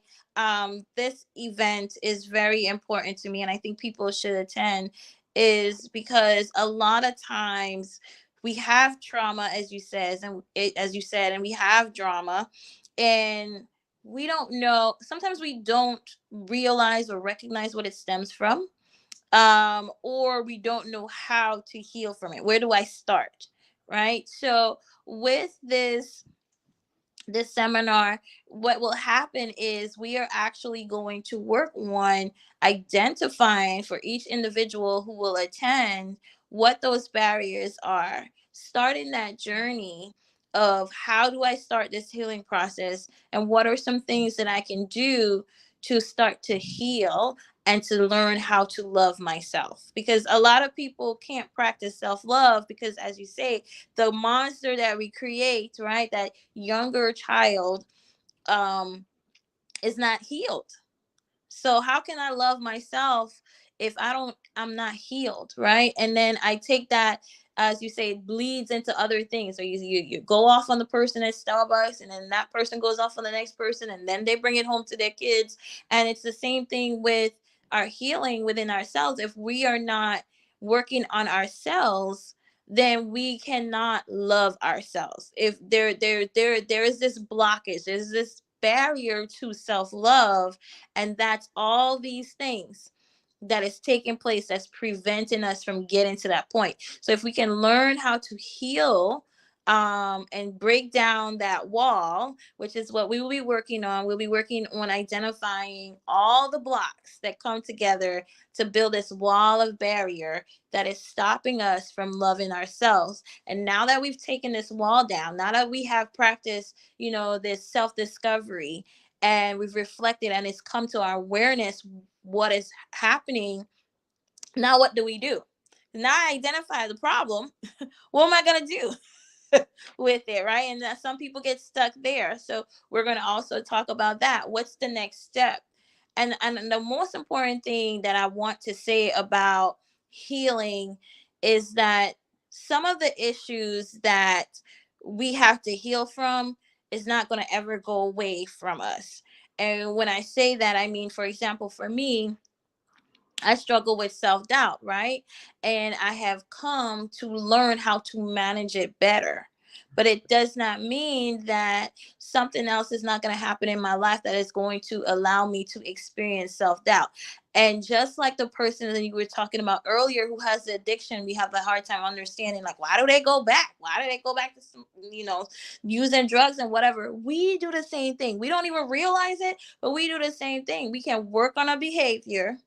this event is very important to me, and I think people should attend, is because a lot of times we have trauma, as you says, and as you said, and we have drama, and we don't know. Sometimes we don't realize or recognize what it stems from, or we don't know how to heal from it. Where do I start? Right. So with this seminar, what will happen is we are actually going to work on identifying for each individual who will attend what those barriers are, starting that journey of how do I start this healing process, and what are some things that I can do to start to heal and to learn how to love myself. Because a lot of people can't practice self-love because, as you say, the monster that we create, right, that younger child, um is not healed. So how can I love myself if I'm not healed, right? And then I take that, as you say, it bleeds into other things. So you go off on the person at Starbucks, and then that person goes off on the next person, and then they bring it home to their kids. And it's the same thing with our healing within ourselves. If we are not working on ourselves, then we cannot love ourselves. If there is this blockage, there's this barrier to self-love, and that's all these things that is taking place that's preventing us from getting to that point. So if we can learn how to heal, and break down that wall, which is what we will be working on. We'll be working on identifying all the blocks that come together to build this wall of barrier that is stopping us from loving ourselves. And now that we've taken this wall down, now that we have practiced, this self-discovery, and we've reflected and it's come to our awareness what is happening, now what do we do? Now I identify the problem. What am I going to do with it, right? And that some people get stuck there. So we're going to also talk about that. What's the next step? And the most important thing that I want to say about healing is that some of the issues that we have to heal from is not going to ever go away from us. And when I say that, I mean, for example, for me, I struggle with self doubt, right? And I have come to learn how to manage it better. But it does not mean that something else is not going to happen in my life that is going to allow me to experience self doubt. And just like the person that you were talking about earlier who has the addiction, we have a hard time understanding, like, why do they go back? Why do they go back to using drugs and whatever? We do the same thing. We don't even realize it, but we do the same thing. We can work on a behavior,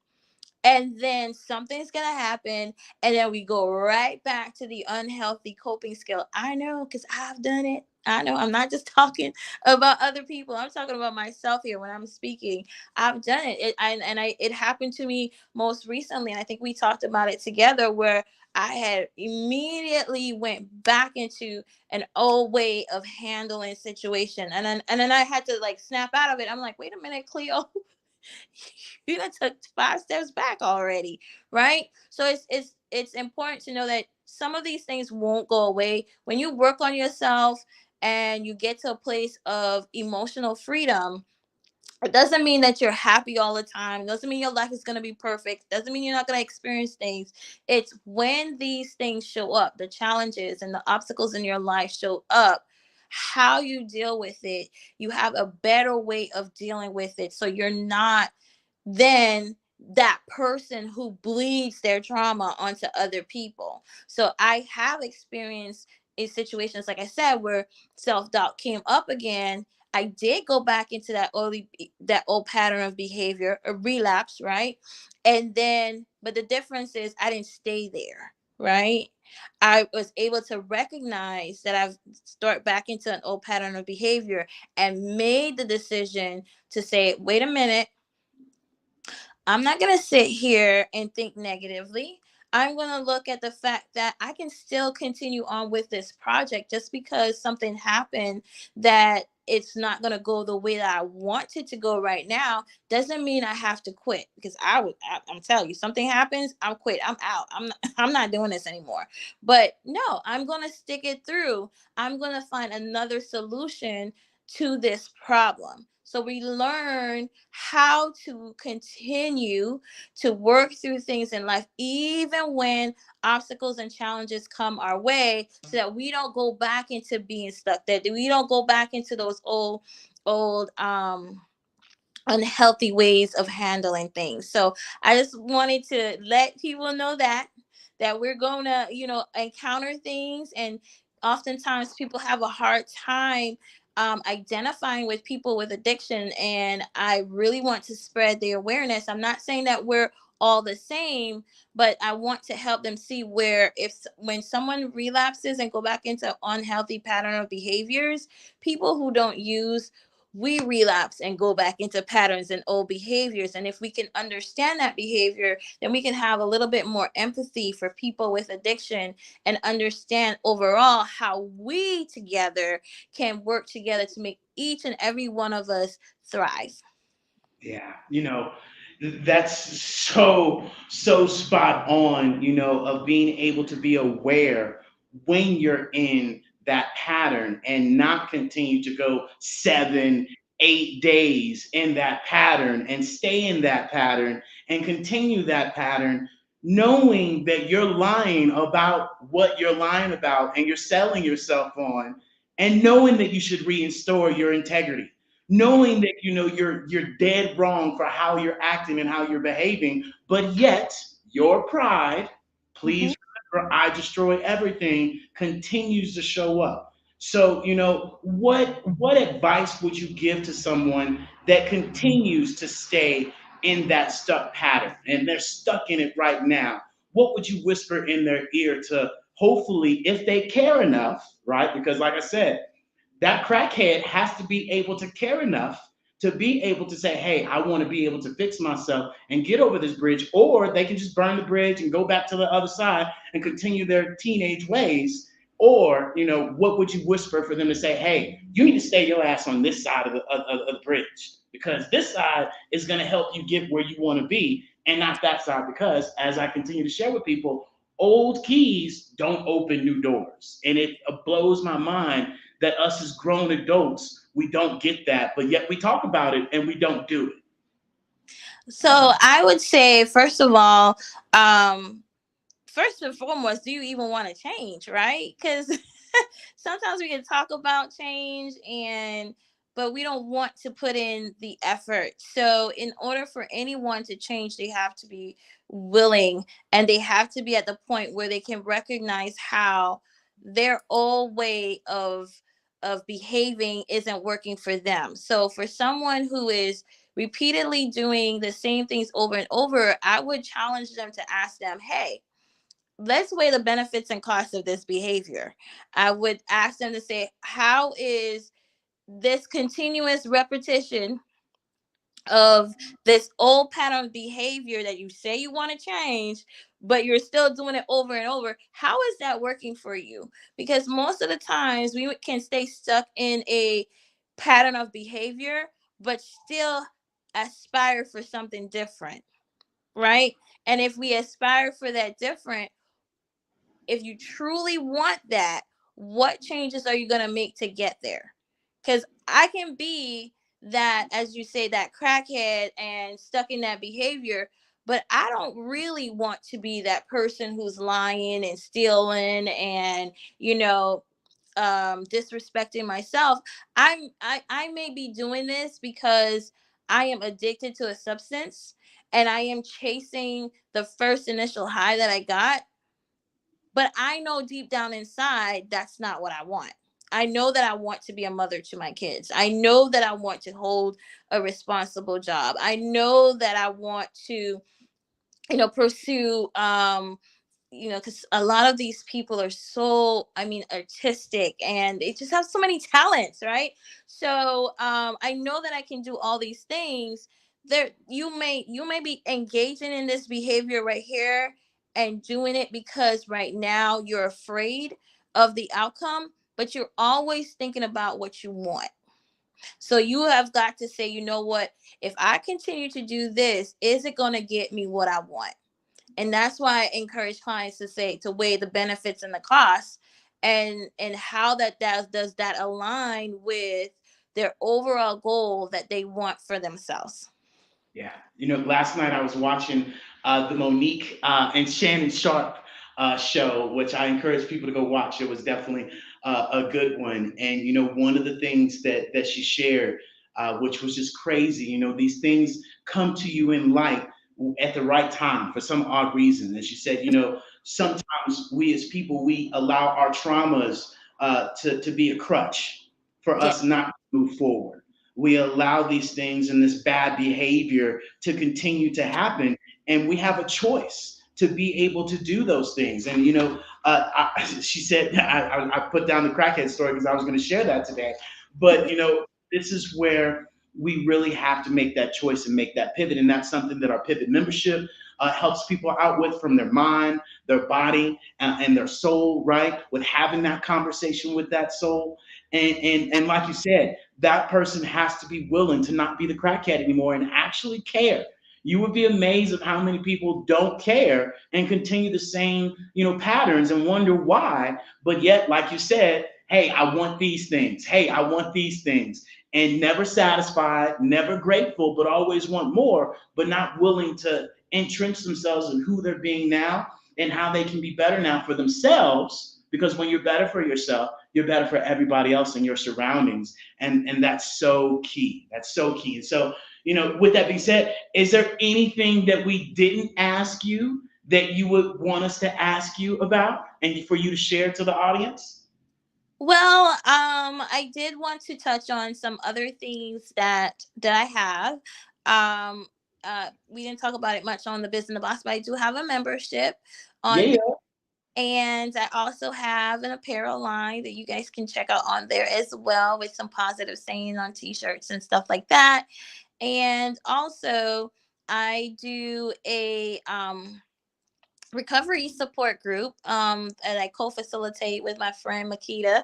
and then something's gonna happen, and then we go right back to the unhealthy coping skill. I know, because I've done it. I know I'm not just talking about other people. I'm talking about myself here when I'm speaking. I've done it. It happened to me most recently, and I think we talked about it together, where I had immediately went back into an old way of handling situation, and then I had to like snap out of it. I'm like, wait a minute, Cleo, you done took 5 steps back already, right? So it's important to know that some of these things won't go away when you work on yourself and you get to a place of emotional freedom. It doesn't mean that you're happy all the time. It doesn't mean your life is going to be perfect. It doesn't mean you're not going to experience things. It's when these things show up, the challenges and the obstacles in your life show up, how you deal with it. You have a better way of dealing with it. So you're not then that person who bleeds their trauma onto other people. So I have experienced in situations, like I said, where self-doubt came up again. I did go back into that old pattern of behavior, a relapse, right? And then, but the difference is I didn't stay there, right? I was able to recognize that I've start back into an old pattern of behavior and made the decision to say, wait a minute, I'm not going to sit here and think negatively. I'm going to look at the fact that I can still continue on with this project. Just because something happened that it's not going to go the way that I want it to go right now doesn't mean I have to quit, because I'm telling you, something happens, I'm quit. I'm out. I'm not doing this anymore. But no, I'm going to stick it through. I'm going to find another solution to this problem. So we learn how to continue to work through things in life, even when obstacles and challenges come our way, so that we don't go back into being stuck, that we don't go back into those old unhealthy ways of handling things. So I just wanted to let people know that we're going to, encounter things, and oftentimes people have a hard time identifying with people with addiction, and I really want to spread the awareness. I'm not saying that we're all the same, but I want to help them see where, if when someone relapses and go back into unhealthy pattern of behaviors, people who don't use, we relapse and go back into patterns and old behaviors. And if we can understand that behavior, then we can have a little bit more empathy for people with addiction, and understand overall how we together can work together to make each and every one of us thrive. Yeah, that's so spot on, of being able to be aware when you're in that pattern and not continue to go 7 8 days in that pattern and stay in that pattern and continue that pattern, knowing that you're lying about what you're lying about and you're selling yourself on, and knowing that you should reinstore your integrity, knowing that you're dead wrong for how you're acting and how you're behaving, but yet your pride, Mhm. please remember, I destroy everything, continues to show up. So, what advice would you give to someone that continues to stay in that stuck pattern and they're stuck in it right now? What would you whisper in their ear to, hopefully, if they care enough, right? Because like I said, that crackhead has to be able to care enough to be able to say, hey, I want to be able to fix myself and get over this bridge, or they can just burn the bridge and go back to the other side and continue their teenage ways. Or, what would you whisper for them to say, hey, you need to stay your ass on this side of the bridge, because this side is going to help you get where you want to be, and not that side. Because as I continue to share with people, old keys don't open new doors. And it blows my mind that us as grown adults, we don't get that, but yet we talk about it and we don't do it. So I would say, first of all, um, first and foremost, do you even want to change, right? Because sometimes we can talk about change, and but we don't want to put in the effort. So in order for anyone to change, they have to be willing, and they have to be at the point where they can recognize how their old way of behaving isn't working for them. So for someone who is repeatedly doing the same things over and over, I would challenge them to ask them, hey, let's weigh the benefits and costs of this behavior. I would ask them to say, how is this continuous repetition of this old pattern of behavior that you say you want to change, but you're still doing it over and over, how is that working for you? Because most of the times we can stay stuck in a pattern of behavior but still aspire for something different, right? And if we aspire for that different, if you truly want that, what changes are you going to make to get there? Because I can be that, as you say, that crackhead and stuck in that behavior, but I don't really want to be that person who's lying and stealing and, you know, disrespecting myself. I may be doing this because I am addicted to a substance and I am chasing the first initial high that I got, but I know deep down inside that's not what I want. I know that I want to be a mother to my kids. I know that I want to hold a responsible job. I know that I want to, pursue, because a lot of these people are so, I mean, artistic and they just have so many talents, right? So I know that I can do all these things. There, you may be engaging in this behavior right here and doing it because right now you're afraid of the outcome, but you're always thinking about what you want. So you have got to say, you know what, if I continue to do this, is it going to get me what I want? And that's why I encourage clients to say, to weigh the benefits and the costs, and how that does that align with their overall goal that they want for themselves. Yeah. Last night I was watching the Monique and Shannon Sharp show, which I encourage people to go watch. It was definitely a good one. And, one of the things that she shared, which was just crazy, these things come to you in light at the right time for some odd reason. And she said, sometimes we as people, we allow our traumas to be a crutch for Yeah. us not to move forward. We allow these things and this bad behavior to continue to happen, and we have a choice to be able to do those things. And she said, I put down the crackhead story because I was going to share that today. But this is where we really have to make that choice and make that pivot, and that's something that our pivot membership helps people out with, from their mind, their body, and their soul. Right, with having that conversation with that soul, and like you said, that person has to be willing to not be the crackhead anymore and actually care. You would be amazed at how many people don't care and continue the same, patterns and wonder why. But yet, like you said, hey, I want these things. Hey, I want these things. And never satisfied, never grateful, but always want more, but not willing to entrench themselves in who they're being now and how they can be better now for themselves. Because when you're better for yourself, you're better for everybody else in your surroundings. And that's so key. That's so key. And so, with that being said, is there anything that we didn't ask you that you would want us to ask you about and for you to share to the audience? Well, I did want to touch on some other things that I have. Um, we didn't talk about it much on the Business Boss, but I do have a membership on, Yeah. and I also have an apparel line that you guys can check out on there as well, with some positive saying on t-shirts and stuff like that. And also I do a recovery support group that I co-facilitate with my friend Makita,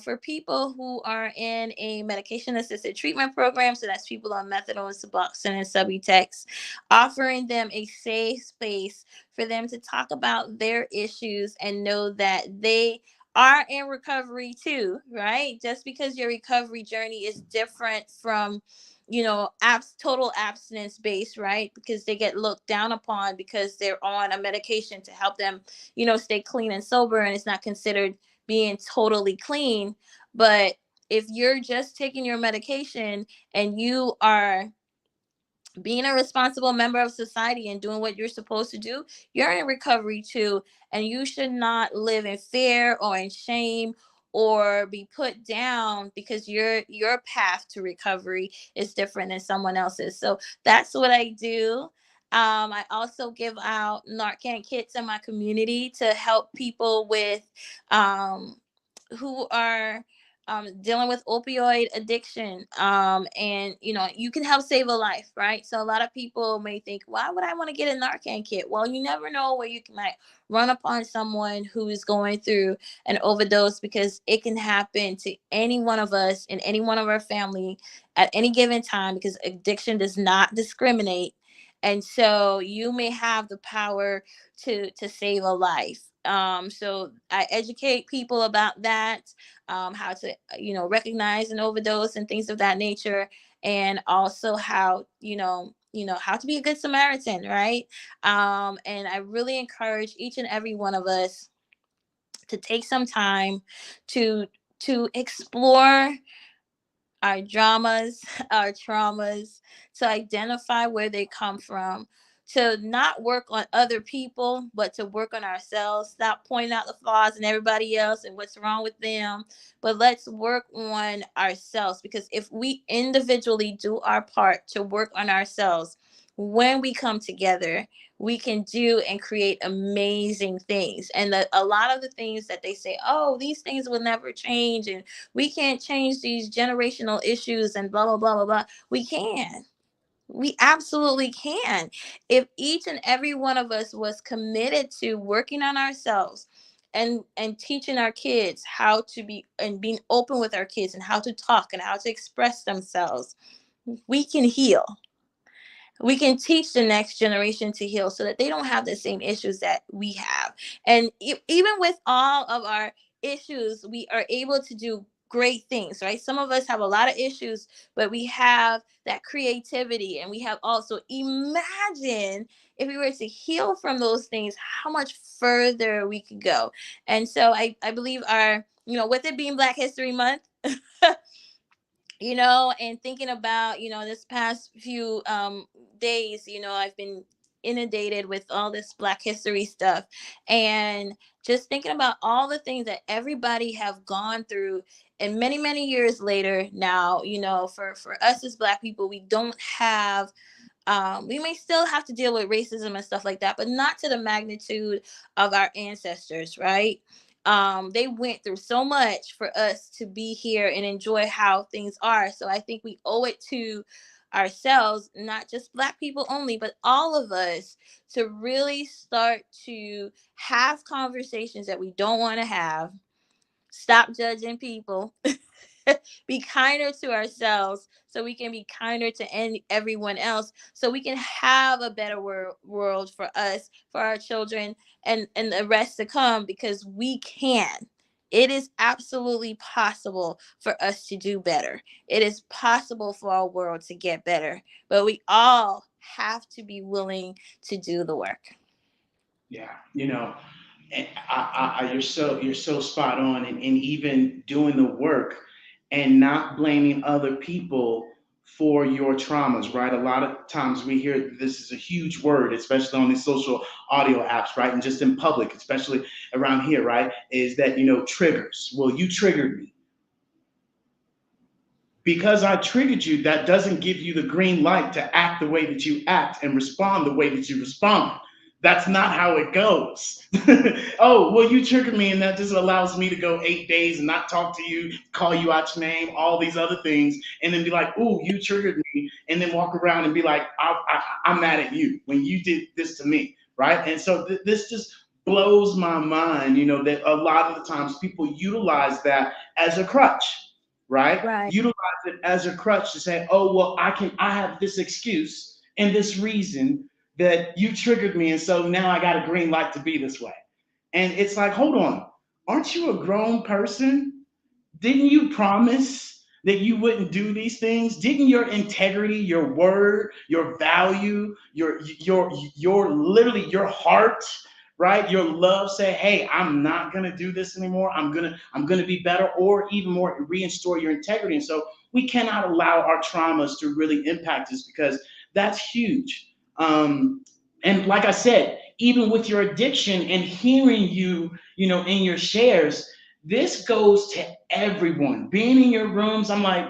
for people who are in a medication assisted treatment program. So that's people on methadone, Suboxone, and Subutex, offering them a safe space for them to talk about their issues and know that they are in recovery too, right? Just because your recovery journey is different from, total abstinence based, right? Because they get looked down upon because they're on a medication to help them, stay clean and sober, and it's not considered being totally clean. But if you're just taking your medication and you are being a responsible member of society and doing what you're supposed to do, you're in recovery too. And you should not live in fear or in shame or be put down because your path to recovery is different than someone else's. So that's what I do. I also give out Narcan kits in my community to help people with um, who are dealing with opioid addiction. And you can help save a life, right? So a lot of people may think, why would I want to get a Narcan kit? Well, you never know where might run upon someone who is going through an overdose, because it can happen to any one of us in any one of our family at any given time, because addiction does not discriminate. And so you may have the power to save a life. So I educate people about that, how to recognize an overdose and things of that nature, and also how how to be a good Samaritan, right? And I really encourage each and every one of us to take some time to explore our dramas, our traumas, to identify where they come from, to not work on other people, but to work on ourselves. Stop pointing out the flaws in everybody else and what's wrong with them, but let's work on ourselves, because if we individually do our part to work on ourselves, when we come together, we can do and create amazing things. And a lot of the things that they say, oh, these things will never change, and we can't change these generational issues and blah blah blah blah blah. We can. We absolutely can. If each and every one of us was committed to working on ourselves and teaching our kids how to be, and being open with our kids and how to talk and how to express themselves, we can heal. We can teach the next generation to heal so that they don't have the same issues that we have. And even with all of our issues, we are able to do great things, right? Some of us have a lot of issues, but we have that creativity, and we have also, imagine if we were to heal from those things, how much further we could go. And so I believe our, with it being Black History Month, and thinking about, this past few days, I've been inundated with all this Black history stuff, and just thinking about all the things that everybody have gone through, and many many years later now, for us as Black people, we don't have, we may still have to deal with racism and stuff like that, but not to the magnitude of our ancestors, right? They went through so much for us to be here and enjoy how things are. So I think we owe it to ourselves, not just Black people only, but all of us, to really start to have conversations that we don't want to have. Stop judging people. Be kinder to ourselves so we can be kinder to everyone else, so we can have a better world for us, for our children, and the rest to come, because we can. It is absolutely possible for us to do better. It is possible for our world to get better, but we all have to be willing to do the work. Yeah, and you're so spot on, and even doing the work and not blaming other people for your traumas, right? A lot of times we hear this is a huge word, especially on these social audio apps, right? And just in public, especially around here, right? Is that, triggers. Well, you triggered me. Because I triggered you, that doesn't give you the green light to act the way that you act and respond the way that you respond. That's not how it goes. Oh, well, you triggered me, and that just allows me to go 8 days and not talk to you, call you out your name, all these other things, and then be like, "Ooh, you triggered me," and then walk around and be like, I'm mad at you when you did this to me, right? And so this just blows my mind, that a lot of the times people utilize that as a crutch, right? Right. Utilize it as a crutch to say, oh, well, I have this excuse and this reason that you triggered me, and so now I got a green light to be this way. And it's like, hold on, aren't you a grown person? Didn't you promise that you wouldn't do these things? Didn't your integrity, your word, your value, your literally your heart, right? Your love say, hey, I'm not gonna do this anymore. I'm gonna be better, or even more, restore your integrity. And so we cannot allow our traumas to really impact us, because that's huge. And like I said, even with your addiction and hearing you, in your shares, this goes to everyone. Being in your rooms, I'm like,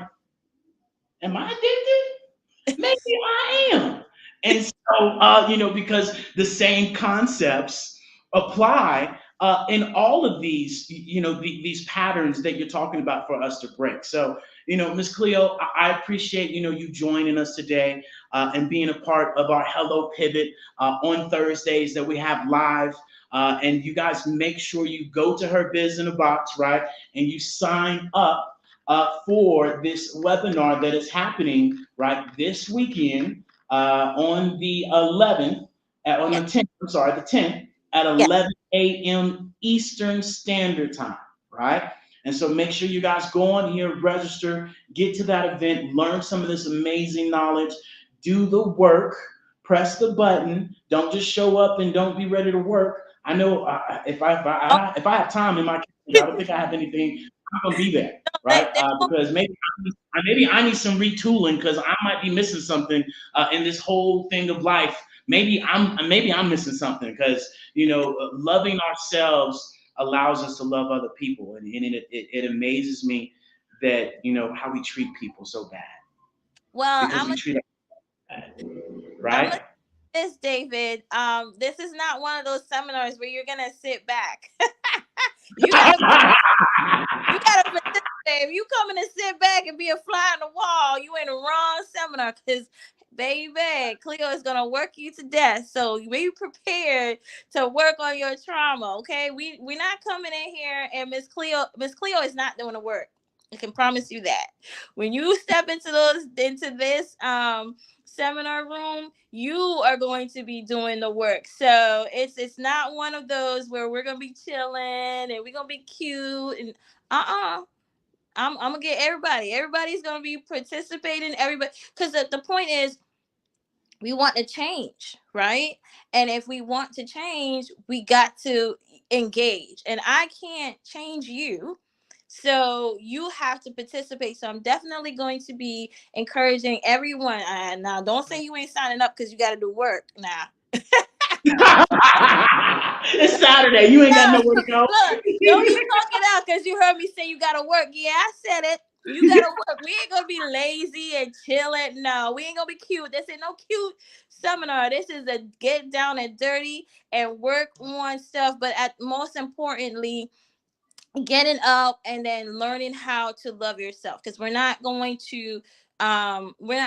am I addicted? Maybe I am. And so, because the same concepts apply in all of these, these patterns that you're talking about for us to break. So, Miss Cleo, I appreciate, you joining us today and being a part of our Hello Pivot on Thursdays that we have live. And you guys make sure you go to Her Biz in a Box, right? And you sign up for this webinar that is happening right this weekend on the 11th, on Yes, the 10th, I'm sorry, the 10th at yes. 11 a.m. Eastern Standard Time, right? And so make sure you guys go on here, register, get to that event, learn some of this amazing knowledge, do the work, press the button. Don't just show up and don't be ready to work. I know Don't, if I have time in my calendar, I don't think I have anything. I'm gonna be there, right? they won't, Because maybe I need some retooling because I might be missing something in this whole thing of life. Maybe I'm missing something because loving ourselves allows us to love other people, and it amazes me that how we treat people so bad well, because we treat them bad, I'm right? gonna say this, David. This is not one of those seminars where you're gonna sit back. you gotta You gotta participate. If you coming to sit back and be a fly on the wall, you in the wrong seminar. Cause baby, Cleo is gonna work you to death. So be prepared to work on your trauma. Okay, we're not coming in here and Miss Cleo is not doing the work. I can promise you that. When you step into this seminar room, you are going to be doing the work. So it's not one of those where we're gonna be chilling and we're gonna be cute and I'm gonna get everybody. Everybody's gonna be participating. Everybody, because the point is, we want to change, right? And if we want to change, we got to engage. And I can't change you, so you have to participate. So I'm definitely going to be encouraging everyone. Now, don't say you ain't signing up because you got to do work. Now, It's Saturday. You ain't got no, nowhere to go. look, don't you talk it out because you heard me say you gotta work. Yeah, I said it. You gotta work. We ain't gonna be lazy and chilling. No, we ain't gonna be cute. This ain't no cute seminar. This is a get down and dirty and work on stuff. But at most importantly, getting up and then learning how to love yourself, because we're not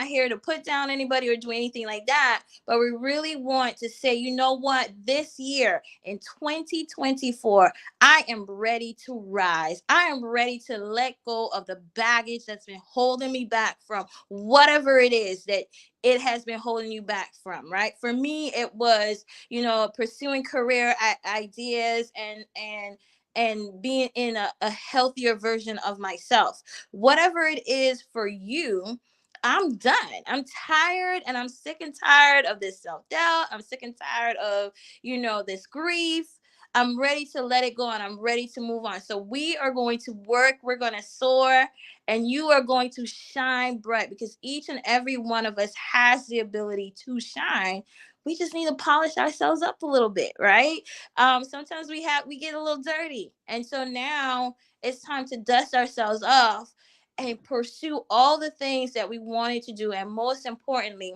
here to put down anybody or do anything like that, but we really want to say, you know what, this year in 2024, I am ready to rise. I am ready to let go of the baggage that's been holding me back from whatever it is that it has been holding you back from. Right, for me it was, pursuing career ideas and being in a healthier version of myself. Whatever it is for you, I'm done. I'm tired and I'm sick and tired of this self doubt. I'm sick and tired of, this grief. I'm ready to let it go and I'm ready to move on. So we are going to work, we're going to soar, and you are going to shine bright because each and every one of us has the ability to shine. We just need to polish ourselves up a little bit, right? Sometimes we get a little dirty, and so now it's time to dust ourselves off and pursue all the things that we wanted to do. And most importantly,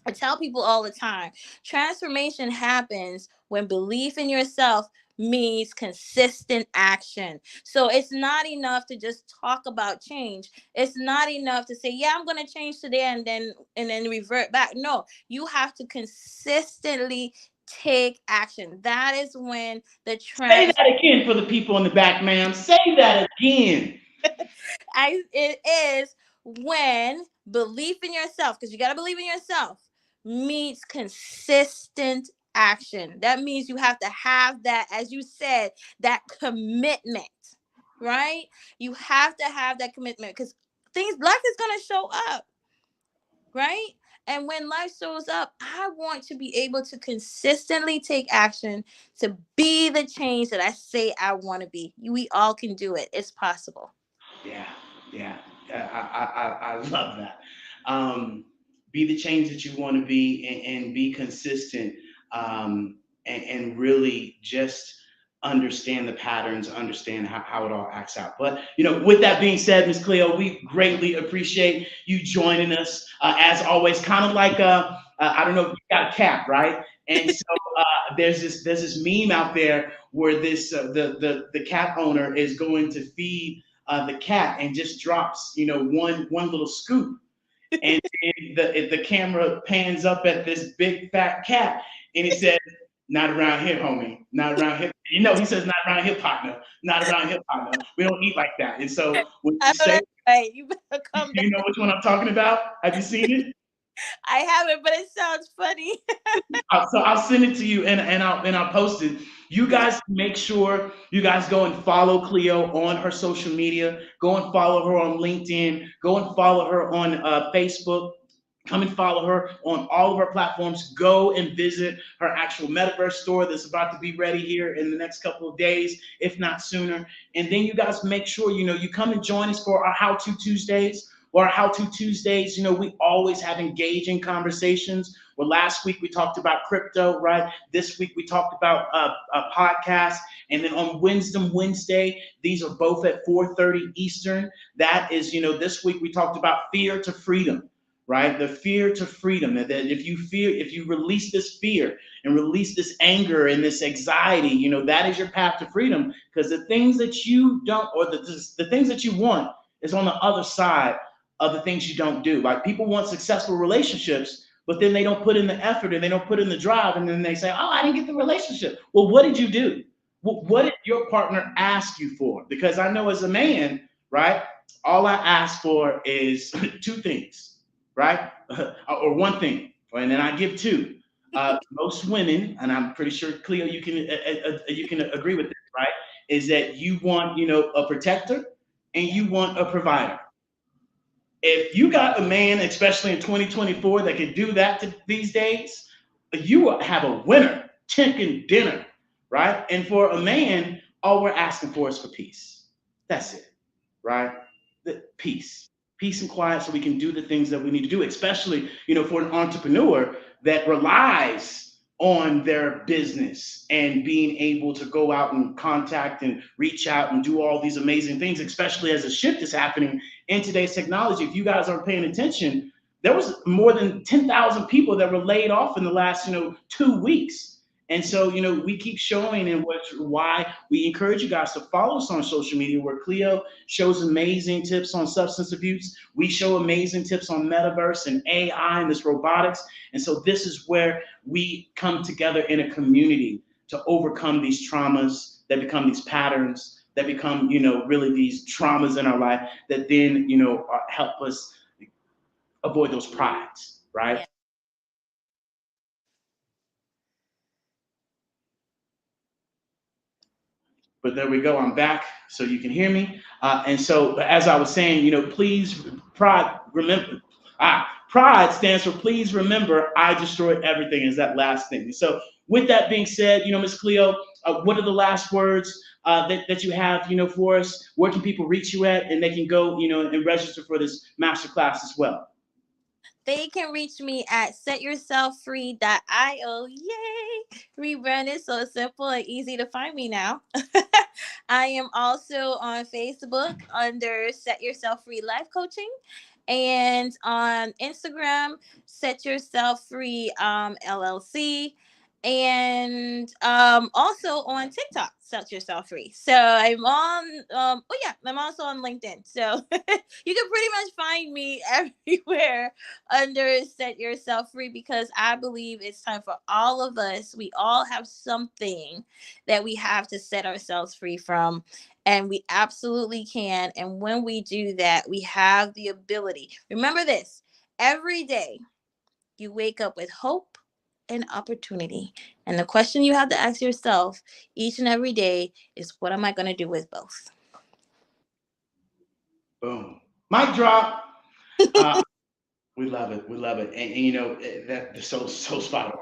I tell people all the time, transformation happens when belief in yourself means consistent action. So it's not enough to just talk about change. It's not enough to say, yeah, I'm going to change today and then revert back. No, you have to consistently take action. That is when the Say trans that again for the people in the back, ma'am. Say that again. it is when belief in yourself, because you got to believe in yourself, meets consistent action. That means you have to have that, as you said, that commitment, right? You have to have that commitment because life is going to show up, right? And when life shows up, I want to be able to consistently take action to be the change that I say I want to be. We all can do it. It's possible. Yeah, yeah, yeah. I love that. Um, be the change that you want to be and be consistent and really just understand the patterns, understand how it all acts out. But with that being said, Miss Cleo, we greatly appreciate you joining us as always. Kind of like I don't know if you got a cat, right? And so there's this meme out there where this the cat owner is going to feed the cat and just drops one little scoop, and the camera pans up at this big fat cat, and he says, "Not around here, homie. Not around here." He says, "Not around here, partner. Not around here, partner. We don't eat like that." And so when I you know say, that's right. You better calm do down. you know which one I'm talking about? Have you seen it? I haven't, but it sounds funny. So I'll send it to you, and I'll post it. You guys make sure you guys go and follow Cleo on her social media. Go and follow her on LinkedIn. Go and follow her on Facebook. Come and follow her on all of her platforms. Go and visit her actual metaverse store that's about to be ready here in the next couple of days, if not sooner. And then you guys make sure you come and join us for our How To Tuesdays. Or our How To Tuesdays, we always have engaging conversations. Well, last week we talked about crypto, right? This week we talked about a podcast, and then on Wisdom Wednesday, these are both at 4:30 Eastern. That is, this week we talked about fear to freedom, right? The fear to freedom. That if you release this fear and release this anger and this anxiety, that is your path to freedom. Because the things that you don't, or the things that you want, is on the other side of the things you don't do. Like, people want successful relationships, but then they don't put in the effort and they don't put in the drive, and then they say, "Oh, I didn't get the relationship." Well, what did you do? What did your partner ask you for? Because I know as a man, right, all I ask for is two things, right, or one thing, and then I give two. Most women, and I'm pretty sure Cleo, you can agree with this, right? Is that you want a protector and you want a provider. If you got a man, especially in 2024, that can do that these days, you will have a winner, chicken dinner, right? And for a man, all we're asking for is for peace. That's it, right? Peace, peace and quiet, so we can do the things that we need to do, especially for an entrepreneur that relies on their business and being able to go out and contact and reach out and do all these amazing things, especially as a shift is happening in today's technology. If you guys aren't paying attention, there was more than 10,000 people that were laid off in the last 2 weeks. And so, we keep showing, and why we encourage you guys to follow us on social media, where Cleo shows amazing tips on substance abuse. We show amazing tips on metaverse and AI and this robotics. And so this is where we come together in a community to overcome these traumas that become these patterns, that become, really these traumas in our life that then, help us avoid those prides, right? Yeah. But there we go. I'm back, so you can hear me. And so, as I was saying, please, pride. Remember, pride stands for please remember. I destroyed everything. Is that last thing? So, with that being said, Miss Cleo, what are the last words that you have, for us? Where can people reach you at, and they can go, and register for this masterclass as well? They can reach me at setyourselffree.io. Yay! Rebranded, so simple and easy to find me now. I am also on Facebook under Set Yourself Free Life Coaching, and on Instagram, Set Yourself Free LLC, and also on TikTok, Set Yourself Free. So I'm on oh yeah, I'm also on LinkedIn. So you can pretty much find me everywhere under Set Yourself Free, because I believe it's time for all of us. We all have something that we have to set ourselves free from, and we absolutely can. And when we do that, we have the ability. Remember this: every day you wake up with hope and opportunity. And the question you have to ask yourself each and every day is, what am I going to do with both? Boom. Mic drop. We love it. We love it. And that's so spot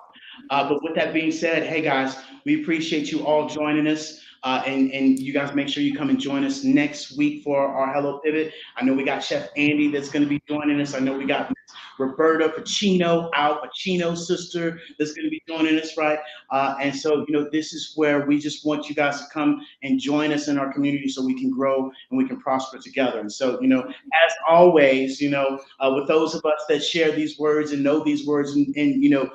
on. But with that being said, hey guys, we appreciate you all joining us. And you guys make sure you come and join us next week for our Hello Pivot. I know we got Chef Andy that's going to be joining us. I know we got Roberta Pacino, Al Pacino's sister, that's going to be joining us, right? And so, this is where we just want you guys to come and join us in our community so we can grow and we can prosper together. And so, as always, with those of us that share these words and know these words and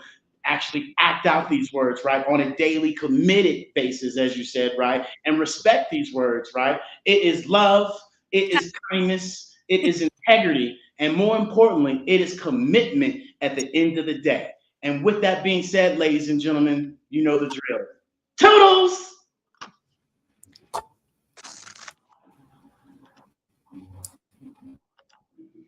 actually act out these words, right, on a daily committed basis, as you said, right, and respect these words, right? It is love, it is kindness, it is integrity, and more importantly, it is commitment at the end of the day. And with that being said, ladies and gentlemen, you know the drill. Toodles!